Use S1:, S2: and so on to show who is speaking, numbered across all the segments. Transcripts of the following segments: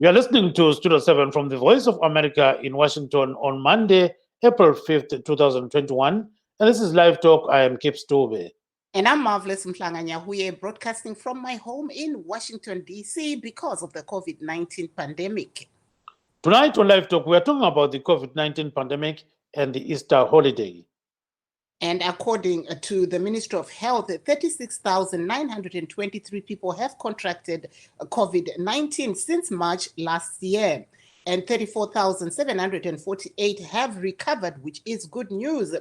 S1: You are listening to Studio 7 from the Voice of America in Washington on Monday, April 5th, 2021. And this is Live Talk. I am Kip Stove.
S2: And I'm Marvelous Mhlanga-Nyahuye, broadcasting from my home in Washington, D.C. because of the COVID-19 pandemic.
S1: Tonight on Live Talk, we are talking about the COVID-19 pandemic and the Easter holiday.
S2: And according to the Ministry of Health, 36,923 people have contracted COVID-19 since March last year, and 34,748 have recovered, which is good news.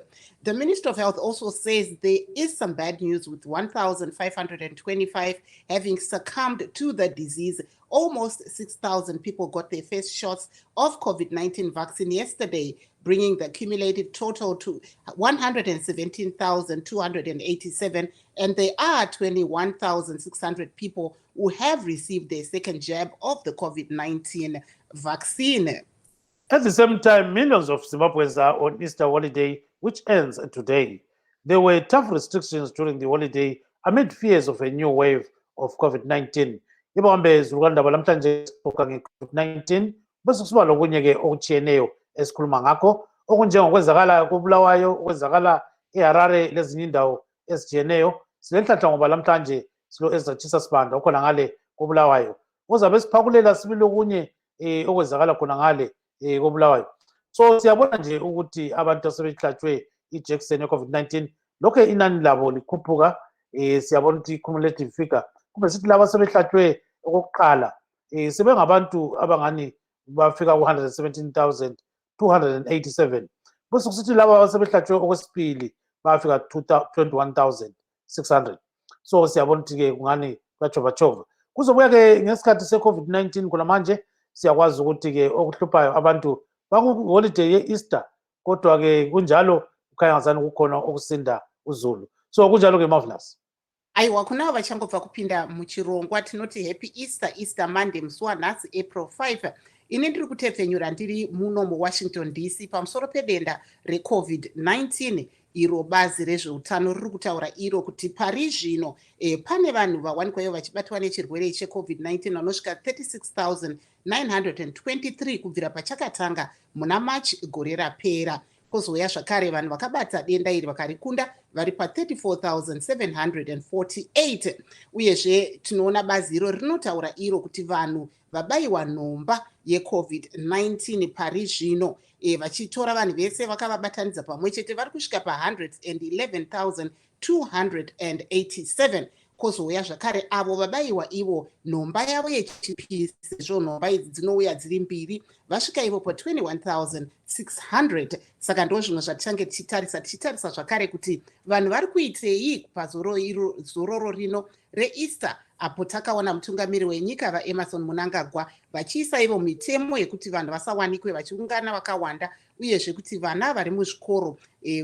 S2: The Ministry of Health also says there is some bad news, with 1,525 having succumbed to the disease. Almost 6,000 people got their first shots of COVID-19 vaccine yesterday, bringing the cumulative total to 117,287, and there are 21,600 people who have received their second jab of the COVID-19 vaccine.
S1: At the same time, millions of Zimbabweans are on Easter holiday, which ends today. There were tough restrictions during the holiday amid fears of a new wave of COVID-19. Ibambe zilukandaba lamhlanje sixoxa nge-COVID-19 bese kusiba lokunye-ke okutshiyeneyo esikhuluma ngakho okunjengokwenzakala kobulawayo, okwenzakala eHarare lezinye indawo ezitshiyeneyo. Silenhlanhla ngoba lamhlanje silo ezatshisa sibanda okhona ngale kobulawayo ozabe siphakulela sibili okunye okwenzakala khona ngale kobulawayo. So siyabona nje ukuthi abantu asebehlatshwe ijekiseni ye-COVID-19 lokho inani labo likhuphuka. Siyabona ukuthi i-cumulative figure kube sithi laba asebehlatshwe okokuqala sebengabantu abangani bafika ku-117,287 bese kusithi laba asebehlatshwe okwesibili bafika 21,600. So siyabona ukuthi-ke kungani kuyachova-chova. Kuzobuya-ke ngesikhathi se-COVID-19 khona manje siyakwazi ukuthi-ke okuhluphayo abantu baku-holiday ye-Easter, kodwa-ke kunjalo kukhanya ngazani kukhona okusinda uzulu. So kunjalo-ke Marvelous.
S2: Aiwa, kunavo vachangobva kupinda muchirongwa tinoti happy Easter, Easter Monday, musi wanhasi April 5. Ini ndiri kutepfenyura ndiri muno muWashington DC pamusoro pedenda reCovid-19 iro bazi rezveutano riri kutaura iro kuti pari zvino pane vanhu vawanikwayo vachibatwa nechirwere cheCovid-19 vanosvika 36,923 kubvira pachakatanga muna March gore rapera. Kozouya zvakare vanhu vakabata denda iri vakarikunda vari pa34,748. Uyezve tinoona bazi iro rinotaura iro kuti vanhu vabayiwa nhomba yeCovid-19 pari zvino vachitora vanhu vese vakavabatanidza pamwe chete vari kusvika pa111,287. Kozouya zvakare avo vabayiwa ivo nhomba yavo yechipisi, sezvo nhomba idzi dzinouya dziri mbiri, vasvika ivo pa21,600. Saka ndo zvimwe zvatichange tichitarisa zvakare kuti vanhu vari kuitei pazororo rino reEaster, apo takaona mutungamiri wenyika vaEmerson Mnangagwa vachiisa ivo mitemo yekuti vanhu vasawanikwe vachiungana vakawanda, uyezve kuti vana vari muzvikoro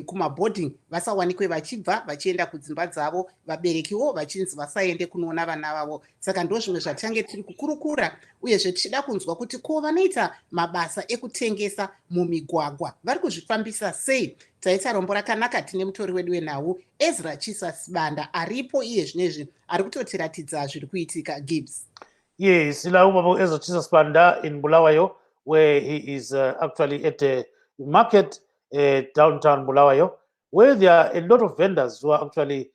S2: kumabhoding vasawanikwe vachibva vachienda kudzimba dzavo, vaberekiwo vachinzi vasaende kunoona vana vavo. Saka ndo zvimwe zvatichange tiri kukurukura, uyezve tichida kunzwa kuti ko vanoita mabasa ekutengesa mumigwagwa vari kuzvifambisa sei. Taita rombo rakanaka tine mutori wedu wenhau Ezra Chisasibanda aripo iye zvinezvi ari kutotiratidza zviri kuitika. Gibbs.
S1: Yes, ila ubaba Ezra Chisasibanda in Bulawayo, where he is actually at a market downtown Bulawayo, where there are a lot of vendors who are actually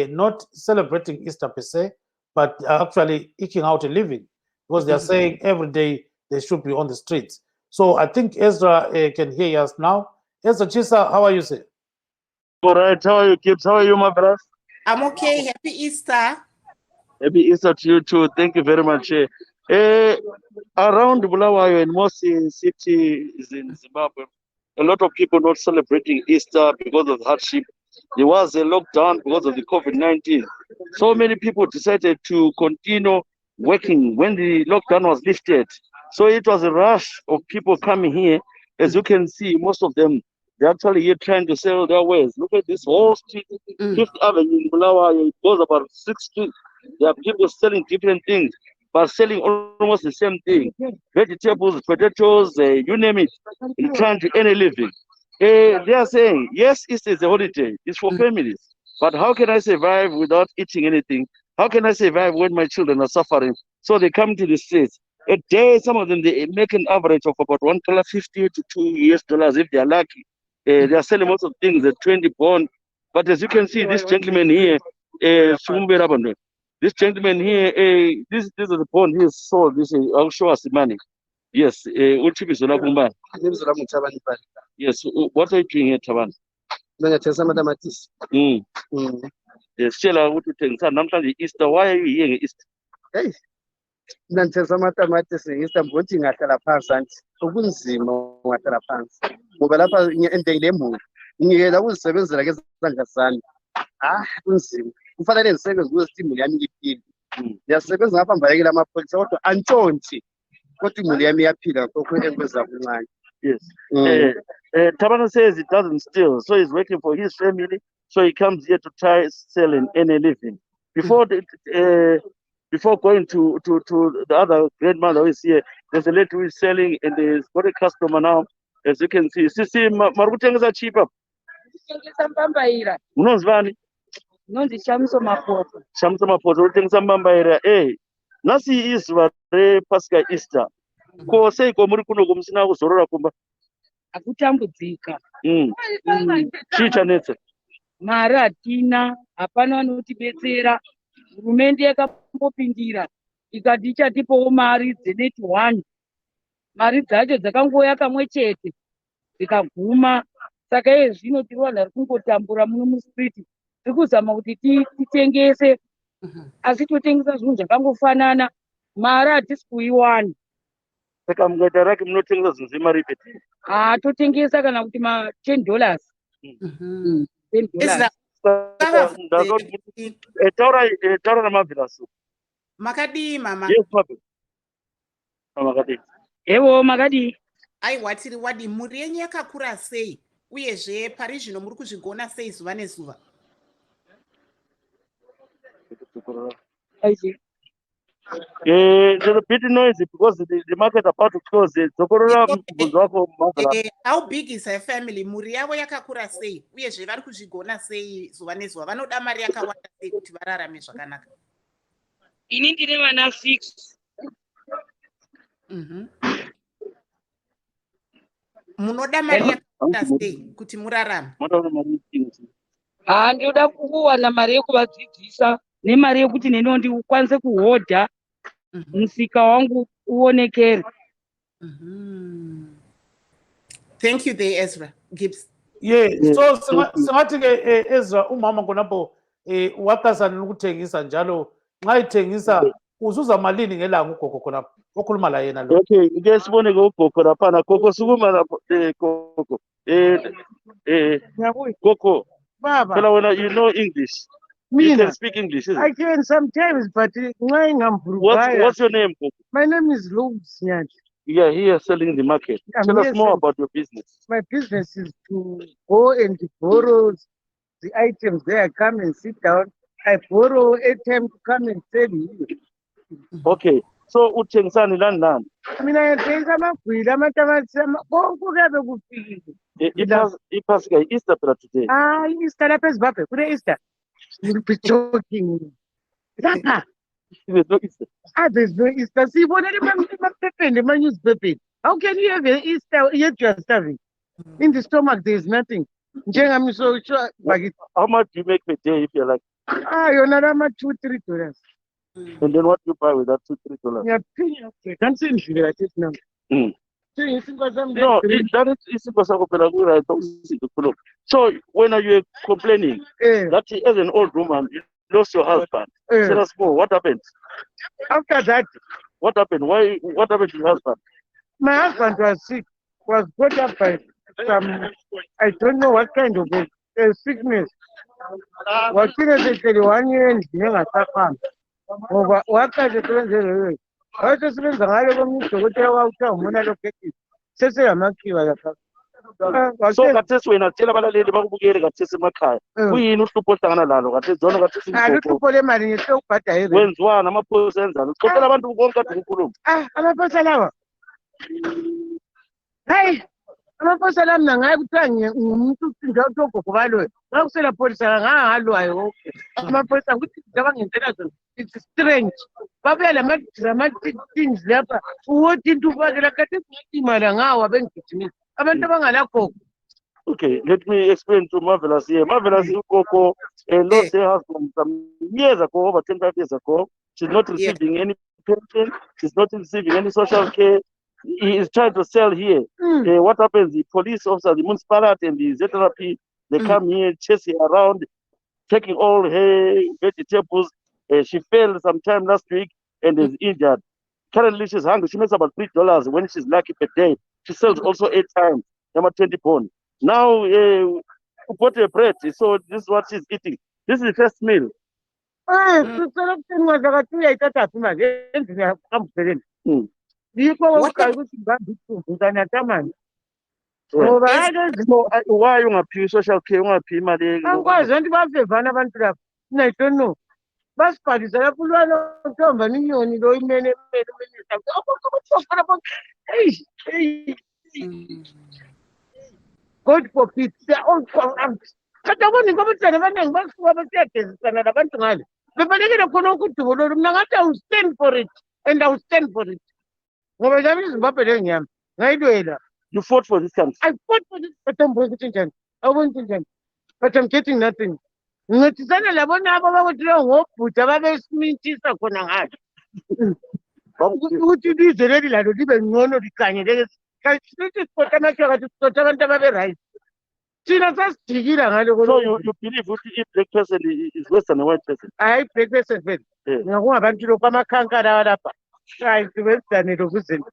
S1: not celebrating Easter per se, but are actually eking out a living, because they are saying every day they should be on the streets. So I think Ezra can hear us now. Ezra Chisa, how are you, sir?
S3: All right, how are you, Gibbs? How are you, my brother?
S2: I'm okay. Happy Easter.
S3: Happy Easter to you too. Thank you very much. Around Bulawayo and most cities in Zimbabwe, a lot of people not celebrating Easter because of hardship. There was a lockdown because of the COVID-19. So many people decided to continue working when the lockdown was lifted. So it was a rush of people coming here. As you can see, most of them, they're actually here trying to sell their wares. Look at this whole street, Fifth Avenue in Bulawayo. It goes about 6 streets. There are people selling different things, but selling almost the same thing. Vegetables, potatoes, you name it, trying to earn a living. They are saying, yes, Easter is a holiday. It's for families. But how can I survive without eating anything? How can I survive when my children are suffering? So they come to the streets. A day, some of them, they make an average of about $1.50 to $2 if they are lucky. They are selling most of things at 20 bond. But as you can see, this gentleman here, this gentleman here, this is the bond he sold. This I'll show us the money. Yes, yes. What are you doing here, Taban? Yes, Shela, what you think? Namhlanje Easter. Why are you here Easter?
S4: Hey, ndandithenga amatamatisi ngisamboti ngahlala phansi anti ukunzima ngahlala phansi ngoba lapha entengile emuli ngiyela ukuzisebenzela ngezandla zami kunzima kufanele ndisebenze ukuze imuli yami iphile ndiyasebenza ngapha mbalekela amapholisa kodwa antshonthi kodwa imuli yami iyaphila ngakho enkwenza kuncane.
S3: Yes. Tabana says it doesn't steal, so he's working for his family, so he comes here to try sell and earn a living. Before going to the other grandmother who is here, there's a lady who is selling and there's got a customer now, as you can see. Sisi, marikutengesa cheaper.
S5: Tengesa mbambaira.
S3: Unozvani?
S5: Nonzi Shamso Mapoto.
S3: Shamso Mapoto, urikutengesa mbambaira. Nasi izuva rePhasika Easter. Ko seiko muri kuno musina kuzorora kumba?
S5: Akutambudzika.
S3: Chii chanetsa?
S5: Mari hatina, hapana vanotibetsera. Hurumende yakambopindira ikati ichatipawo mari dzeneti 1. Mari dzacho dzakangoya kamwe chete dzikaguma. Saka iye zvino tiri vanhu vari kungotambura muno musiriti. Tiri kuzama kuti titengese, asi totengesa zvinhu zvakangofanana. Mari hatisi kuiwana.
S3: Saka mukaita rake munotengesa zvinhu zvemari ipi?
S5: Totengesa kana kuti $10. $10.
S3: Taura namabvirasu.
S2: Makadii mama?
S3: Yes, papi. Makadii.
S5: Ewo makadii.
S2: Aiwa tiri wadi muri yenyu yakakura sei uyezve pari zvino muri kuzvigona sei zuva nezuva?
S3: There's a bit noisy because the market about to close.
S2: How big is her family? Muri yavo yakakura sei uyezve vari kuzvigona sei zuva nezuva? Vanoda mari yakawanda sei kuti vararame zvakanaka?
S5: Ini ndine vana 6.
S2: Munoda mari yakawanda sei kuti murarame?
S5: Ndinoda kuwana mari yekuvadzidzisa nemari yekuti neniwo ndikwanise kuhodha musika wangu uonekere.
S2: Thank you there, Ezra Gibbs.
S1: Yeah, so singathi ke Ezra umama ngonapo wakazana ukuthengisa njalo nxa ithengisa uzuza malini ngelanga ugogo khona okhuluma la yena lo.
S3: Okay, ke sibone ke ugogo lapha na gogo sukuma lapho gogo. Gogo.
S4: Baba.
S3: Phela wena you know English. You can speak English, isn't it?
S4: I can sometimes, but
S3: what's your name, Gogo?
S4: My name is Lobes Nyaji.
S3: Yeah, here selling the market. Tell us more about your business.
S4: My business is to go and borrow the items there, come and sit down. I borrow airtime to come and sell you.
S3: Okay, so uthengisani lani?
S4: Mina ngithenga amagwili, amatamatisi, konke kuyabe kufikile.
S3: iPhasika Easter phela today.
S4: Easter lapha eZimbabwe kune Easter. You'll be joking. Lapha.
S3: There's no Easter.
S4: There's no Easter. See, what are the newspaper? How can you have an Easter yet you are starving? In the stomach, there's nothing. I'm so sure.
S3: How much do you make per day if you're like?
S4: You're not how much $2-3.
S3: And then what do you buy with that $2-3?
S4: Yeah, can't say anything like this now.
S3: No, that is impossible. So when are you complaining that as an old woman you lost your husband? Tell us more. What happened?
S4: After that,
S3: what happened? What happened to your husband?
S4: My husband was sick. Was brought up by some, I don't know what kind of a sickness. What is it? 1 year and what kind of thing? I just mean the higher one to go to when I look at it. Says I'm not sure.
S3: So that's when I tell about a lady about getting a Makai. We know to put on a lot of it.
S4: I look for them and so but I
S3: went one, I'm a person. I want to go to the room.
S4: I'm a person. Hey,
S6: amaphoyisa lami nangaye kuthiwa ngumuntu ucinda uthoko kubaloyo ngakusela polisa ngahalwayo wonke amaphoyisa ukuthi abangenzela zona it's strange babuya lama-things lapha uwothi into ufakela kade singatimala ngawo abengigijimisa abantu abangalagogo.
S3: Okay, let me explain to Marvelous here. Marvelous Ukoko lost her husband some years ago, over 25 years ago. She's not receiving any pension. She's not receiving any social care. He is trying to sell here. What happens? The police officer, the municipality, and the ZRP, they come here, chase her around, taking all her vegetables. She fell sometime last week and is injured. Currently, she's hungry. She makes about $3 when she's lucky per day. She sells also 8 times, number 20 pounds. Now, put a bread. So this is what she's eating. This is the first meal. So, why you want to social care? You want to money?
S6: I don't know. Bas padizela pulwana uthomba ninyoni lo imene minister. God for peace. Katabona ngomntana abaningi basuka basiyagezisana labantu ngale. Bebalekela khona ukudubulula mina ngathi I will stand for it and I will stand for it. Ngoba nami iZimbabwe lengiyami ngayilwela.
S3: You fought for this country.
S6: I fought for this but I'm but I'm getting nothing. Ngithisana labona abo bakuthile ngobhuda babesimintisa khona ngale. Ukuthi ilizwe leli lalo libe ngcono likanyeleke. Sithi sipota amashaka sipota abantu ababe-right. Thina sasidikila ngalo.
S3: So you believe if black person is worse than a white person?
S6: Hayi black person vele. Ngakungabantu lokhu amakhankala lapha. Hayi sibenzane lokhu izinto.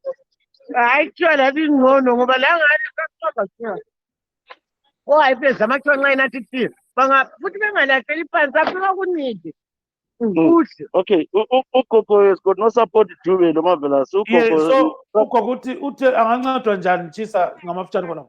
S6: Hayi kuthiwa labi ngcono ngoba la ngale sasibamba siya. Hayi pheze amachonxa enathi thina. Futhi bengalahleli phansi afika kunike.
S3: Okay, Ukoko has got no support to do no Marvelous.
S1: So ukuthi uthe angancedwa njani Chisa ngamafutshane khona.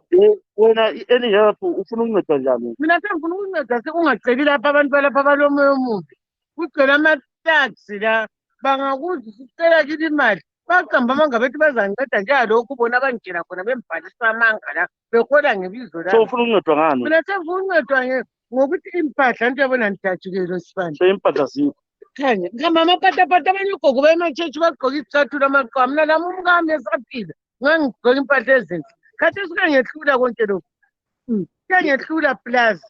S3: Wena any help ufuna ukuncedwa njani?
S6: Mina sengifuna ukunceda sekungaceli lapha abantu balapha abalomoya omubi. Kugcwele ama-taxi la bangakuthi sicela kithi imali. Baqamba amanga bethu bazanceda njalokhu bona abangijela khona bembhalisa amanga la behola ngebizo la.
S3: So ufuna ukuncedwa ngani?
S6: Mina sengifuna ukuncedwa ngokuthi impahla into yabona ngijajukile sibani.
S3: So impahla ziphi?
S6: Khanya ngihamba amapatapata abanye ugogo bematshetshi bagqoke izicathulo amaqwa mina lami umkami esaphila ngangigqoke impahla ezinhle khathi sikangehlula konke lokhu sikangehlula plus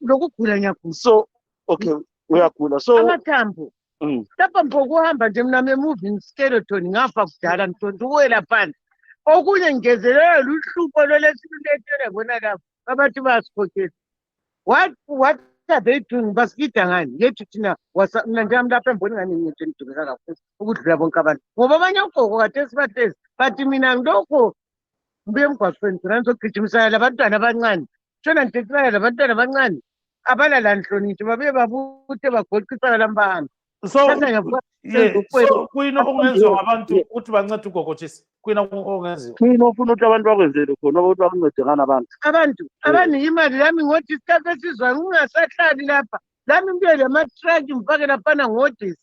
S6: lokugula ngiyagula.
S3: So okay uyagula so
S6: amathambo lapha mpokuhamba nje mina moving skeleton ngafa kudala ntonto uwela phansi okunye ngezelela luhlupho lolesiletele bona lapha abantu basikhokhela what are they doing? Basikida ngani yethu thina mina njami lapha emboni ngani ngiyethu ngidukisa kakhulu ukudlula bonke abantu ngoba abanye ugogo kade sibahlezi but mina ngilokho ngibuye emgwaqweni thina ngizogijimisana labantwana abancane shona ngidekisana labantwana abancane abalala nhlonitho babuye babuthe bagoqisana lambahambi.
S1: So kuyini okungenziwa ngabantu ukuthi bancede ugogo Chisa? Kuyini okungenziwa?
S3: Mina ufuna ukuthi abantu bakwenzele khona ukuthi bakuncede ngani abantu
S6: abaningi imali lami ngothi isikhathi esizwa ngingasahlali lapha lami ngibuye lama-truck ngifake laphana ngodisi.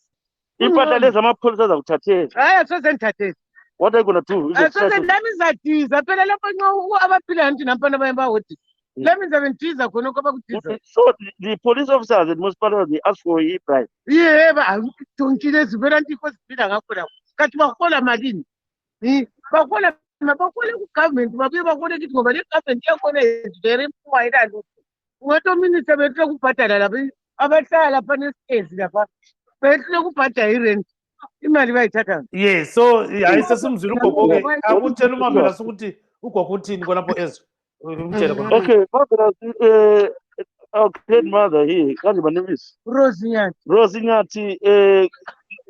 S3: Impahla lezi amapholisa azakuthathela.
S6: Hayi asoze ngithathele.
S3: What are you going to do?
S6: Asoze lami izadiza phela lapho nxa abaphila nti naphana bayebahodisi. Lami ngizabe ngitiza khona okho abakutiza.
S3: So the police officers and municipality they ask for a bribe.
S6: Yebo donkile ezivela nti inkosi ziphila ngakho lapho kathi bahola malini bahola ku-government babuye bahole kithi ngoba le-government yakhona is very poor ayilalo ungatominisa behlule kubhadala lapha abahlala laphana esitezi lapha behlule kubhadala irent imali bayithatha.
S1: Yes, so hayi sesimzwile ugogo-ke akutshela uMarvelous ukuthi ugogo uthini khonapho ezwe.
S3: Okay, Marvelous, our grandmother here, can't you name is Rosinyati,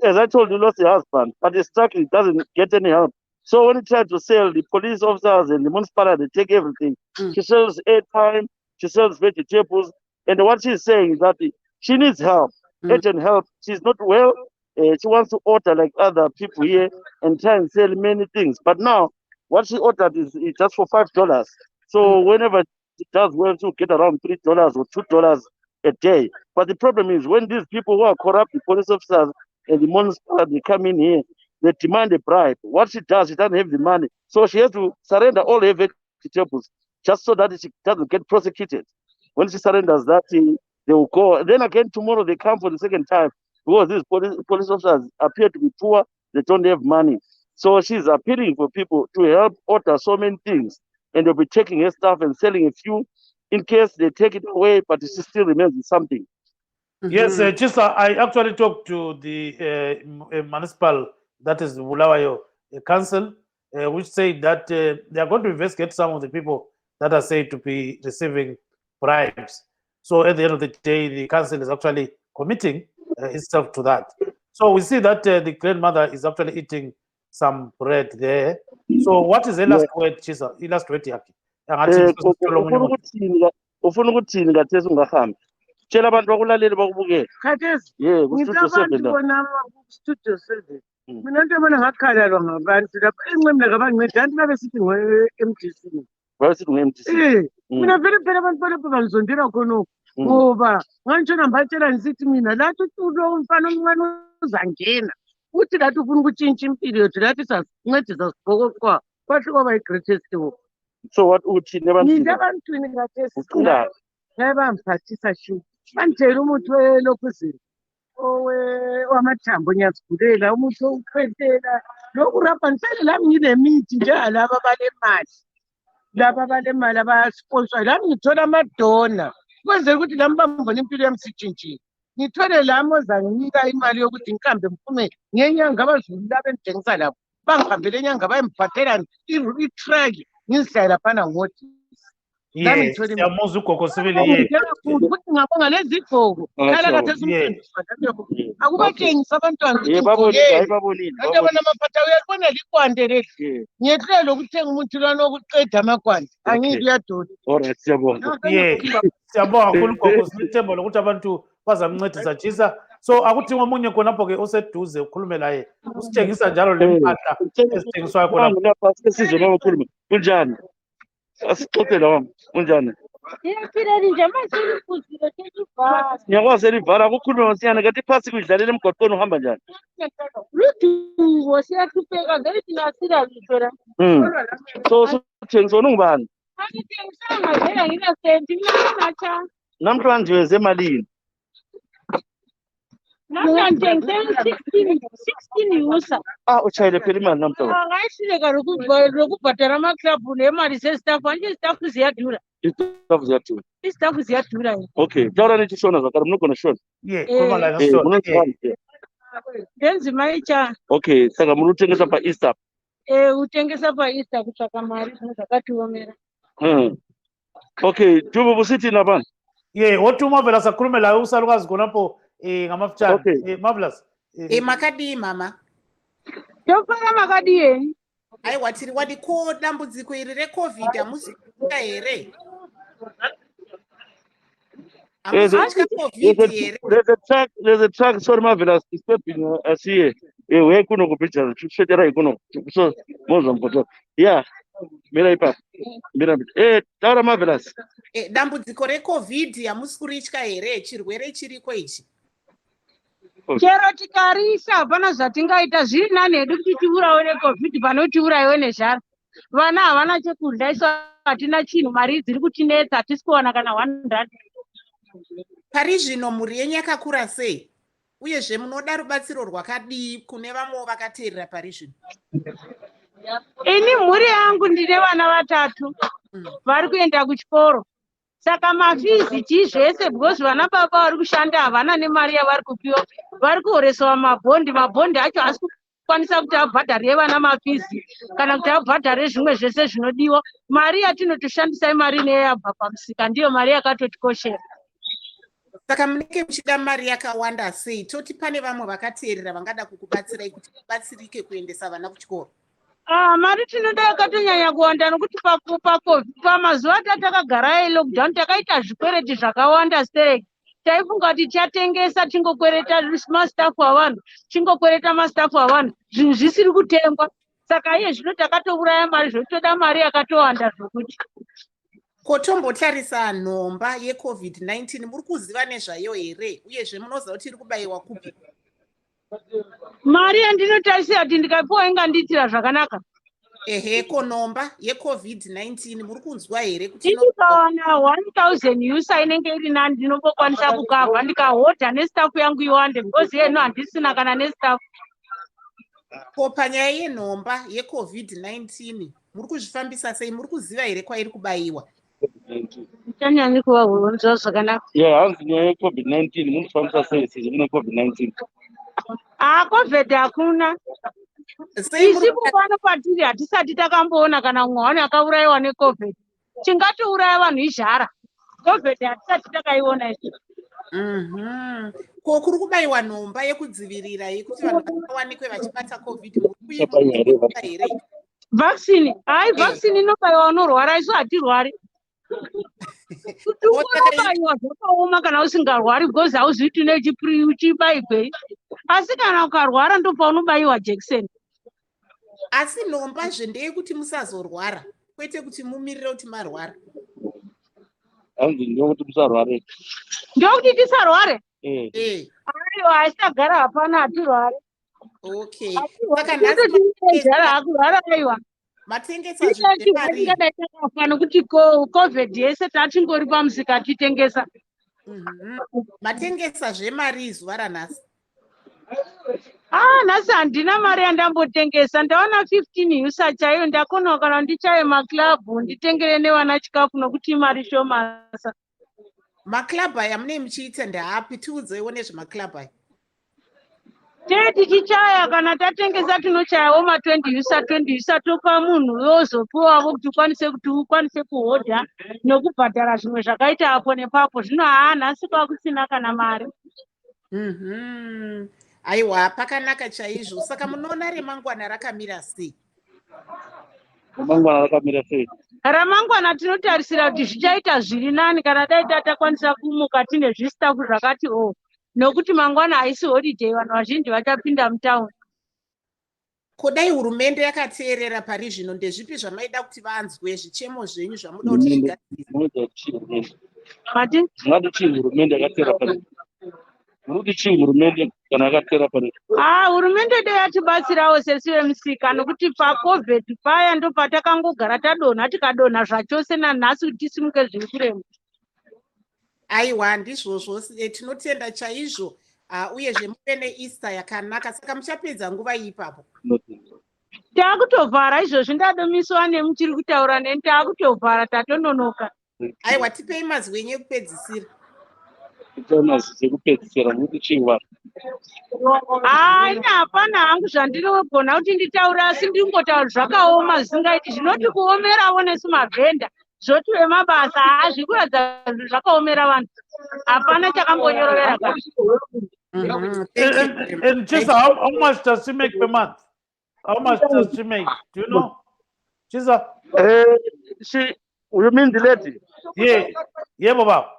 S3: as I told you, lost her husband, but the struggling doesn't get any help. So when he tried to sell, the police officers and the municipality they take everything. She sells airtime, she sells vegetables, and what she's saying is that she needs help, urgent help. She's not well. She wants to order like other people here and try and sell many things. But now, what she ordered is just for $5. So whenever it does well, to get around $3 or $2 a day. But the problem is when these people who are corrupt, the police officers and the municipality come in here, they demand a bribe. What she does, she doesn't have the money. So she has to surrender all her vegetables just so that she doesn't get prosecuted. When she surrenders that, they will go. Then again tomorrow they come for the second time because these police officers appear to be poor. They don't have money. So she's appealing for people to help order so many things, and they'll be taking her stuff and selling a few in case they take it away, but she still remains with something.
S1: Yes, Chisa, I actually talked to the municipal, that is Bulawayo council, which said that they are going to investigate some of the people that are said to be receiving bribes. So at the end of the day, the council is actually committing itself to that. So we see that the grandmother is actually eating some bread there. So what is the last word, Chisa? The last word yakhe?
S3: Ufuna ukuthini kathesi ungahambi? Tshela abantu bakulaleli bakubukela.
S6: Khathesi
S3: Yeah, ku-Studio 7
S6: ngicabantu
S3: la.
S6: bona ku-Studio 7 mina into yabona ngakhalalwa ngabantu lapha enqemla kabanceda anti babe sithi ngo-MDC.
S3: Bayasithi nge-MDC.
S6: Mina vele phela abantu balapho bangizondela khonokho ngoba ngangitshona mbatshela ngisithi mina lathi ulo umfana omncane uzangena uthi lathi ufuna ukutshintsha impilo yethu lathi sasincedisa sigqokoqwa kwahle kwaba yi-greatest work.
S3: So what uthini ebantwini?
S6: Nina ebantwini kathesi
S3: Ucingani?
S6: bayabangiphathisa shu bangitshela umuthi welokhuzini wamathambo ngiyazigulela umuthi wokukhwehlela lokurabha ngifele lami ngilemithi njengalaba balemali laba abalemali abasponsor lami ngithola amadona kwenzela ukuthi lami bambone impilo yami sitshintshile ngithole lami ozanginika imali yokuthi ngihambe ngiphume ngenyanga abazulu laba engithengisa labo bangihambele enyanga bayembhadela i-truck ngizidlaye laphana ngoti.
S1: Yes, siyamuzwa ugogo sibili
S6: ukuthi ngabonga lezi igqoko khala kathesi akubatshengisa abantwana
S3: babonile babonile
S6: anti abona amaphatha uyalibona likwande leli ngiyehlele ukuthenga umuthi lwana wokuqeda amakwande angiyi kuyadona.
S3: Alright, siyabonga.
S1: Siyabonga kakhulu gogo, sinethemba lokuthi abantu bazamncedisa Chisa. So akudinga omunye khonapho-ke oseduze ukhulume laye usitshengisa njalo le mpahla ezithengiswayo khonapho.
S3: Lapha sesizwe baba khuluma kunjani? Asixoxele wami kunjani? Ngiyakwazi elivala kukhulume masinyane kanti iPhasika uyidlalela emgwaqweni uhamba njani?
S5: Ludubo siyahlupheka vele thina silazithola.
S3: So usuthengiswa ungubani?
S5: Angithengisanga vele anginasenti mina nacha.
S3: Namhlanje weze emalini?
S5: Namhlanje ngithenga 16 usa.
S3: Utshayele phela imali namhlanje.
S5: Angayihluleka lokubhadala amaklabhu nemali zestaff anje istaff ziyadura. Istaff ziyadura.
S3: Okay, tawula nithi shona zakari munogona shona.
S1: Khuluma la ngishona.
S5: Denzi maicha.
S3: Okay, saka muri utengesa pa Easter.
S5: Utengesa pa Easter kutsvaka mari zvakatiomera.
S3: Okay, Dubu busithi labana.
S1: Wothi Marvelous akhulume la usalukazi khonapho ngamafutshane.
S3: Okay.
S1: Marvelous.
S2: Makadi mama.
S5: Tofana makadi yeni.
S2: Hayi watiri wadiko dambudziko iri reCovid amuzikunga here.
S3: There's a track, sorry Marvelous, is stepping here. We kuno kupita kushetera ikuno. So mozo mpoto. Yeah. Mira ipa. Mira. Taura Marvelous.
S2: Dambudziko reCovid amusikurichka here chirwere chiriko ichi.
S5: Chero tikarisa hapana zvatingaita zviri nani hedu kuti tiurayiwe neCovid pano tiurayiwe nezhara. Vana havana chekudya isu hatina chinhu mari dziri kutinetsa hatisi kuwana kana 100.
S2: Pari zvino mhuri yenyu yakakura sei? Uyezve munoda rubatsiro rwakadii kune vamwe vakateerera pari zvino?
S5: Ini mhuri yangu ndine vana 3 vari kuenda kuchikoro. Saka mafizi chizvese because vana baba vari kushanda havana nemari yavari kupiwa. Vari kuhoreswa mabhondi acho asi kukwanisa kuti abhadharire vana mafizi kana kuti abhadharire zvimwe zvese zvinodiwa. Mari yatinotoshandisa imari ineyabva pamusika ndiyo mari yakatotikoshera.
S2: Saka munenge muchida mari yakawanda sei? Toti pane vamwe vakateerera vangada kukubatsirai kuti mubatsirike kuendesa vana kuchikoro.
S5: Mari tinoda yakatonyanya kuwanda nokuti pamazuva atakagara lockdown takaita zvikwereti zvakawanda stereki. Taifunga kuti tichatengesa tingokwereta mastafu avanhu, tingokwereta mastafu avanhu, zvinhu zvisiri kutengwa. Saka iye zvino takatouraya mari zvotoda mari yakatowanda zvokuti.
S2: Kotombotarisa nhomba yeCovid-19 muri kuziva nezvayo here uyezve munoziva kuti iri kubayiwa kupi?
S5: Mari yandinotarisira kuti ndikapiwa ingandiitira zvakanaka.
S2: Eheko nomba yeCovid-19 muri kunzwa here kuti
S5: Ndikawana 1000 user inenge iri nani ndinombokwanisa kukavha ndikahodha nestafu yangu iwande because yenu handisina kana nestafu.
S2: ko panyaya yenhomba yeCovid-19 muri kuzvifambisa sei? Muri kuziva here kwairi kubayiwa?
S5: Ndichanyanyi kuvaonzwa zvakanaka.
S3: hanzi nyaya yeCovid-19 munofambisa sei sezvo mune COVID-19?
S5: COVID hakuna. Isipo pano patiri hatisati takamboona kana mumwe wani akaurayiwa neCovid. Chingatiuraya vanhu izhara. COVID hatisati takaiona isi.
S2: Ko kuri kubayiwa nhomba yekudzivirira kuti vanhu vawanikwe vachibata COVID here?
S5: Vaccine. Hai, vaccine inobayiwa unorwara, isu hatirwari. Kuti unobayiwa zvakaoma kana usingarwari because hauzivi kuti uchibairwei. Asi kana ukarwara ndopaunobayiwa jekiseni.
S2: Asi nhomba ndeyekuti musazorwara, kwete kuti mumirire kuti marwara.
S3: Hanzi ndokuti musarware.
S5: Ndokuti tisarware? Aiwa, haisagara hapana hatirware.
S2: Okay.
S5: Saka nhasi hakurwara aiwa.
S2: Matengesa zvimari.
S5: Nokuti COVID yese tatingori pamusika titengesa.
S2: Matengesa zvemari zuva ranhasi.
S5: Nhasi handina mari yandambotengesa. Ndaona 15 user chaiyo ndakonawo kana ndichaye maklabhu nditengere nevana chikafu nokuti mari shomasa.
S2: Maklabhu aya mune muchiita ndeapi? Tiudzeiwo nezvemaklabhu aya.
S5: Tichichaya kana tatengesa tinochayawo ma20 user topa munhu yozopiwawo kuti ukwanise kuhodha nokubhadhara zvimwe zvakaita apo nepapo. Zvino nhasi kwakusina kana mari.
S2: Aiwa, pakanaka chaizvo. Saka munoona remangwana rakamira sei?
S3: Ramangwana rakamira sei?
S5: Ramangwana tinotarisira kuti zvichaita zviri nani kana dai takwanisa kumuka tine zvistafu zvakati nokuti mangwana haisi holiday, vanhu vazhinji vachapinda mutauni.
S2: Kodai hurumende yakateerera pari zvino, ndezvipi zvamaida kuti vanzwe zvichemo zvenyu zvamuda kuti zvigadzirwe?
S5: Mati?
S3: Zvingadi chii hurumende yakateera pari? Muri chii hurumende kana yakateera pari?
S5: Hurumende dai yatibatsirawo sesu vemusika nokuti paCovid paya ndo patakangogara tadonha tikadonha zvachose nanhasi kuti tisimuke zviri kurema.
S2: Aiwa, ndizvozvo tinotenda chaizvo. Uyezve muve neEaster yakanaka. Saka muchapedza nguva ipapo?
S5: Taakutovhara izvozvi, ndadomiswa nemuchiri kutaura neni, taakutovhara tatononoka.
S2: Aiwa, tipei mazwenyu ekupedzisira.
S5: Hapana hangu zvandinogona kuti nditaura, asi ndingotaura zvakaoma zvisingaiti. Zvinoti kuomerawo nesu mavhenda zvoti vemabasa zvikuradza zvakaomera vanhu. Hapana chakambonyorovera kana.
S1: And Chisa, how much does she make per month? How much does she make? Do you know? Chisa?
S3: You mean the lady?
S1: Yeah, Baba.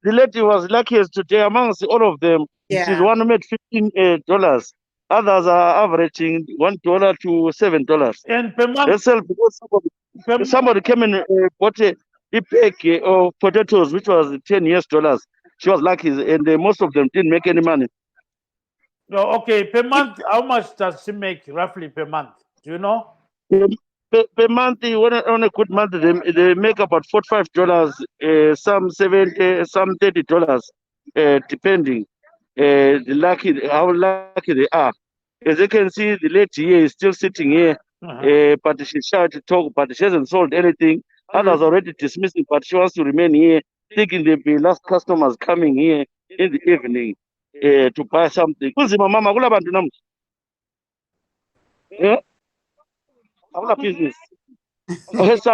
S3: The lady was luckiest today amongst all of them.
S2: Yeah.
S3: She's one who made $15. Others are averaging $1 to $7.
S1: And per month?
S3: That's all because somebody came and bought a bag of potatoes, which was $10. She was lucky, and most of them didn't make any money.
S1: No, okay, per month, how much does she make roughly per month? Do you know?
S3: Per month, on a good month, they make about $45, some $70, some $30, depending how lucky they are. As you can see, the lady here is still sitting here, but she's shy to talk, but she hasn't sold anything. Others already dismissing, but she wants to remain here, thinking there'll be last customers coming here in the evening to buy something. Kunzima mama, kula bantu namu. Yeah? Our business.
S1: Yes. So,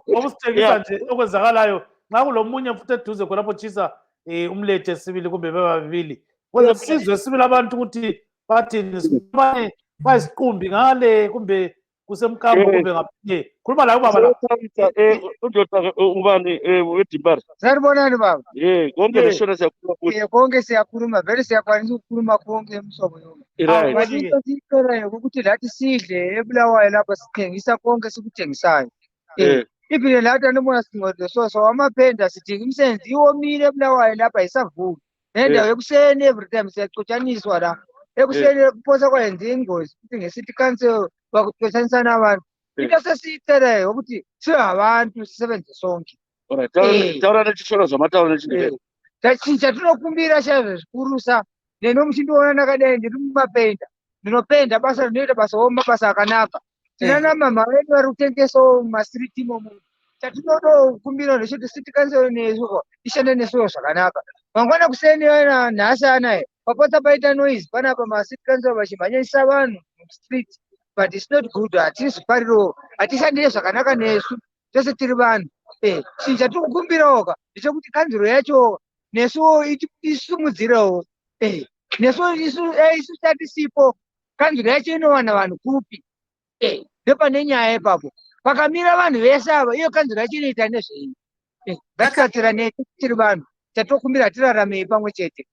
S1: okusithengisa nje okwenzakalayo nxa kulomunye futhi eduze khonapho Chisa umlethe sibili kumbe bebabili kwenza sizwe sibili abantu ukuthi bathini bayisiqumbi ngale kumbe kusemkambo kumbe ngaphi. Khuluma la ubaba la.
S3: Undoda ubani weDimbari.
S4: Sanibonani baba.
S3: Konke leshona siyakhuluma.
S4: Konke siyakhuluma, vele siyakwanisa ukukhuluma konke emhlobo yonke. Into siyicelayo ukuthi lathi sidle eBulawayo lapha sithengisa konke sikuthengisayo. Iphinde lathi anibona singcwele so amaphenda sidinga imisebenzi iwomile eBulawayo lapha yisavuka. Nendawo ekuseni every time siyaxotshaniswa la.
S7: ekusiyeni kuposa kwenza ingozi ukuthi nge-city council bakutwethanisana abantu into esesiyiceleyo ukuthi singabantu sisebenze sonke.
S3: Alright, taura nechishoro zvamataura nechindevere.
S7: Chatinokumbira chaizvo zvikuru sa neno muchindiona nakadai ndiri mumapenda ndinopenda basa rinoita basa mabasa akanaka tinana mama vedu vari kutengesawo mumasiriti imomo. Chatinotokumbira ndechoti city council nesuko ishande nesuwo zvakanaka mangwana kuseni nhasi anaya papota paita noise panapa macity council vachimhanyisa vanhu mustreet but it's not good. Hatisi pariro hatishandire zvakanaka nesu tose tiri vanhu. Chinhu chatirikukumbirawoka ndechekuti kanzuro yacho nesuwo isumudzirewo. Nesuwo isu tatisipo kanzuro yacho inowana vanhu kupi. Ndopane nyaya ipapo pakamira vanhu vese ava iyo kanzuro yacho inoita nezvei. Ngatisatsira nesu tiri vanhu chatokumbira tiraramei pamwe chete.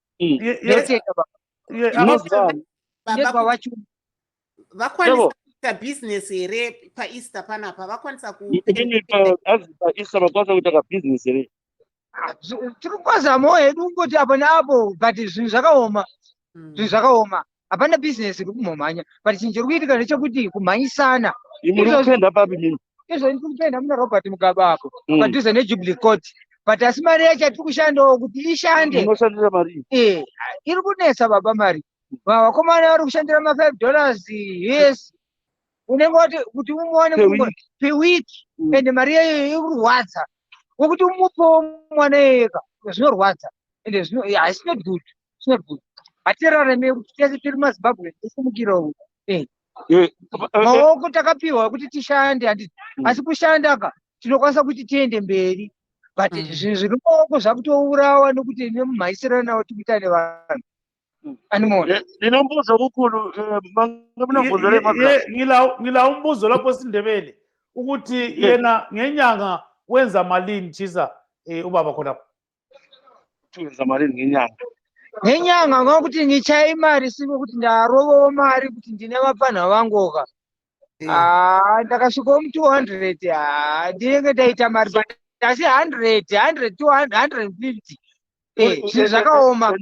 S7: Ndekwawacho
S2: vakwanisa kuita bhizinesi here paEaster panapa vakwanisa
S3: paEaster vakwanisa kuita kabhizinesi here.
S7: tiri kukwazamo hedu kungoti apo neapo but zvinhu zvakaoma. Zvinhu zvakaoma hapana bhizinesi iri kumhomhanya but chinhu chiri kuitika ndechekuti kumhanyisana.
S3: Muri kupenda papi mimi?
S7: Izvo ndiri kupenda muna Robert Mugabe apo padhuze neJubilee Court but asi mari yacho yatiri kushandawo kuti ishande.
S3: Munoshandira mari?
S7: Iri kunetsa baba mari. Vakomana vari kushandira $5 yes unenge wati kuti umuone pewiki ende mari yayo iri kurwadza wokuti umupewo mwana ega zvinorwadza ende it's not good. It's not good. Hatirarame kuti tese tiri maZimbabwe tisimukirawo. Maoko takapiwa kuti tishande handiti asi kushandaka tinokwanisa kuti tiende mberi but zvinhu zviri maoko zvakutourawa nekuti nemumhaisirana nawo tikuita nevanhu.
S3: Ndinombuzo kukulu
S1: ngila umbuzo lapho sindebele ukuthi yena ngenyanga wenza malini Chisa ubaba khona.
S3: Wenza malini ngenyanga?
S7: Ngenyanga ngokuthi ngichaya imali simo ukuthi ndarovawo mari kuti ndine vapana vangoka. Ndakasvika 200 ndinenge ndaita mari but asi 100 250 zvinhu zvakaoma.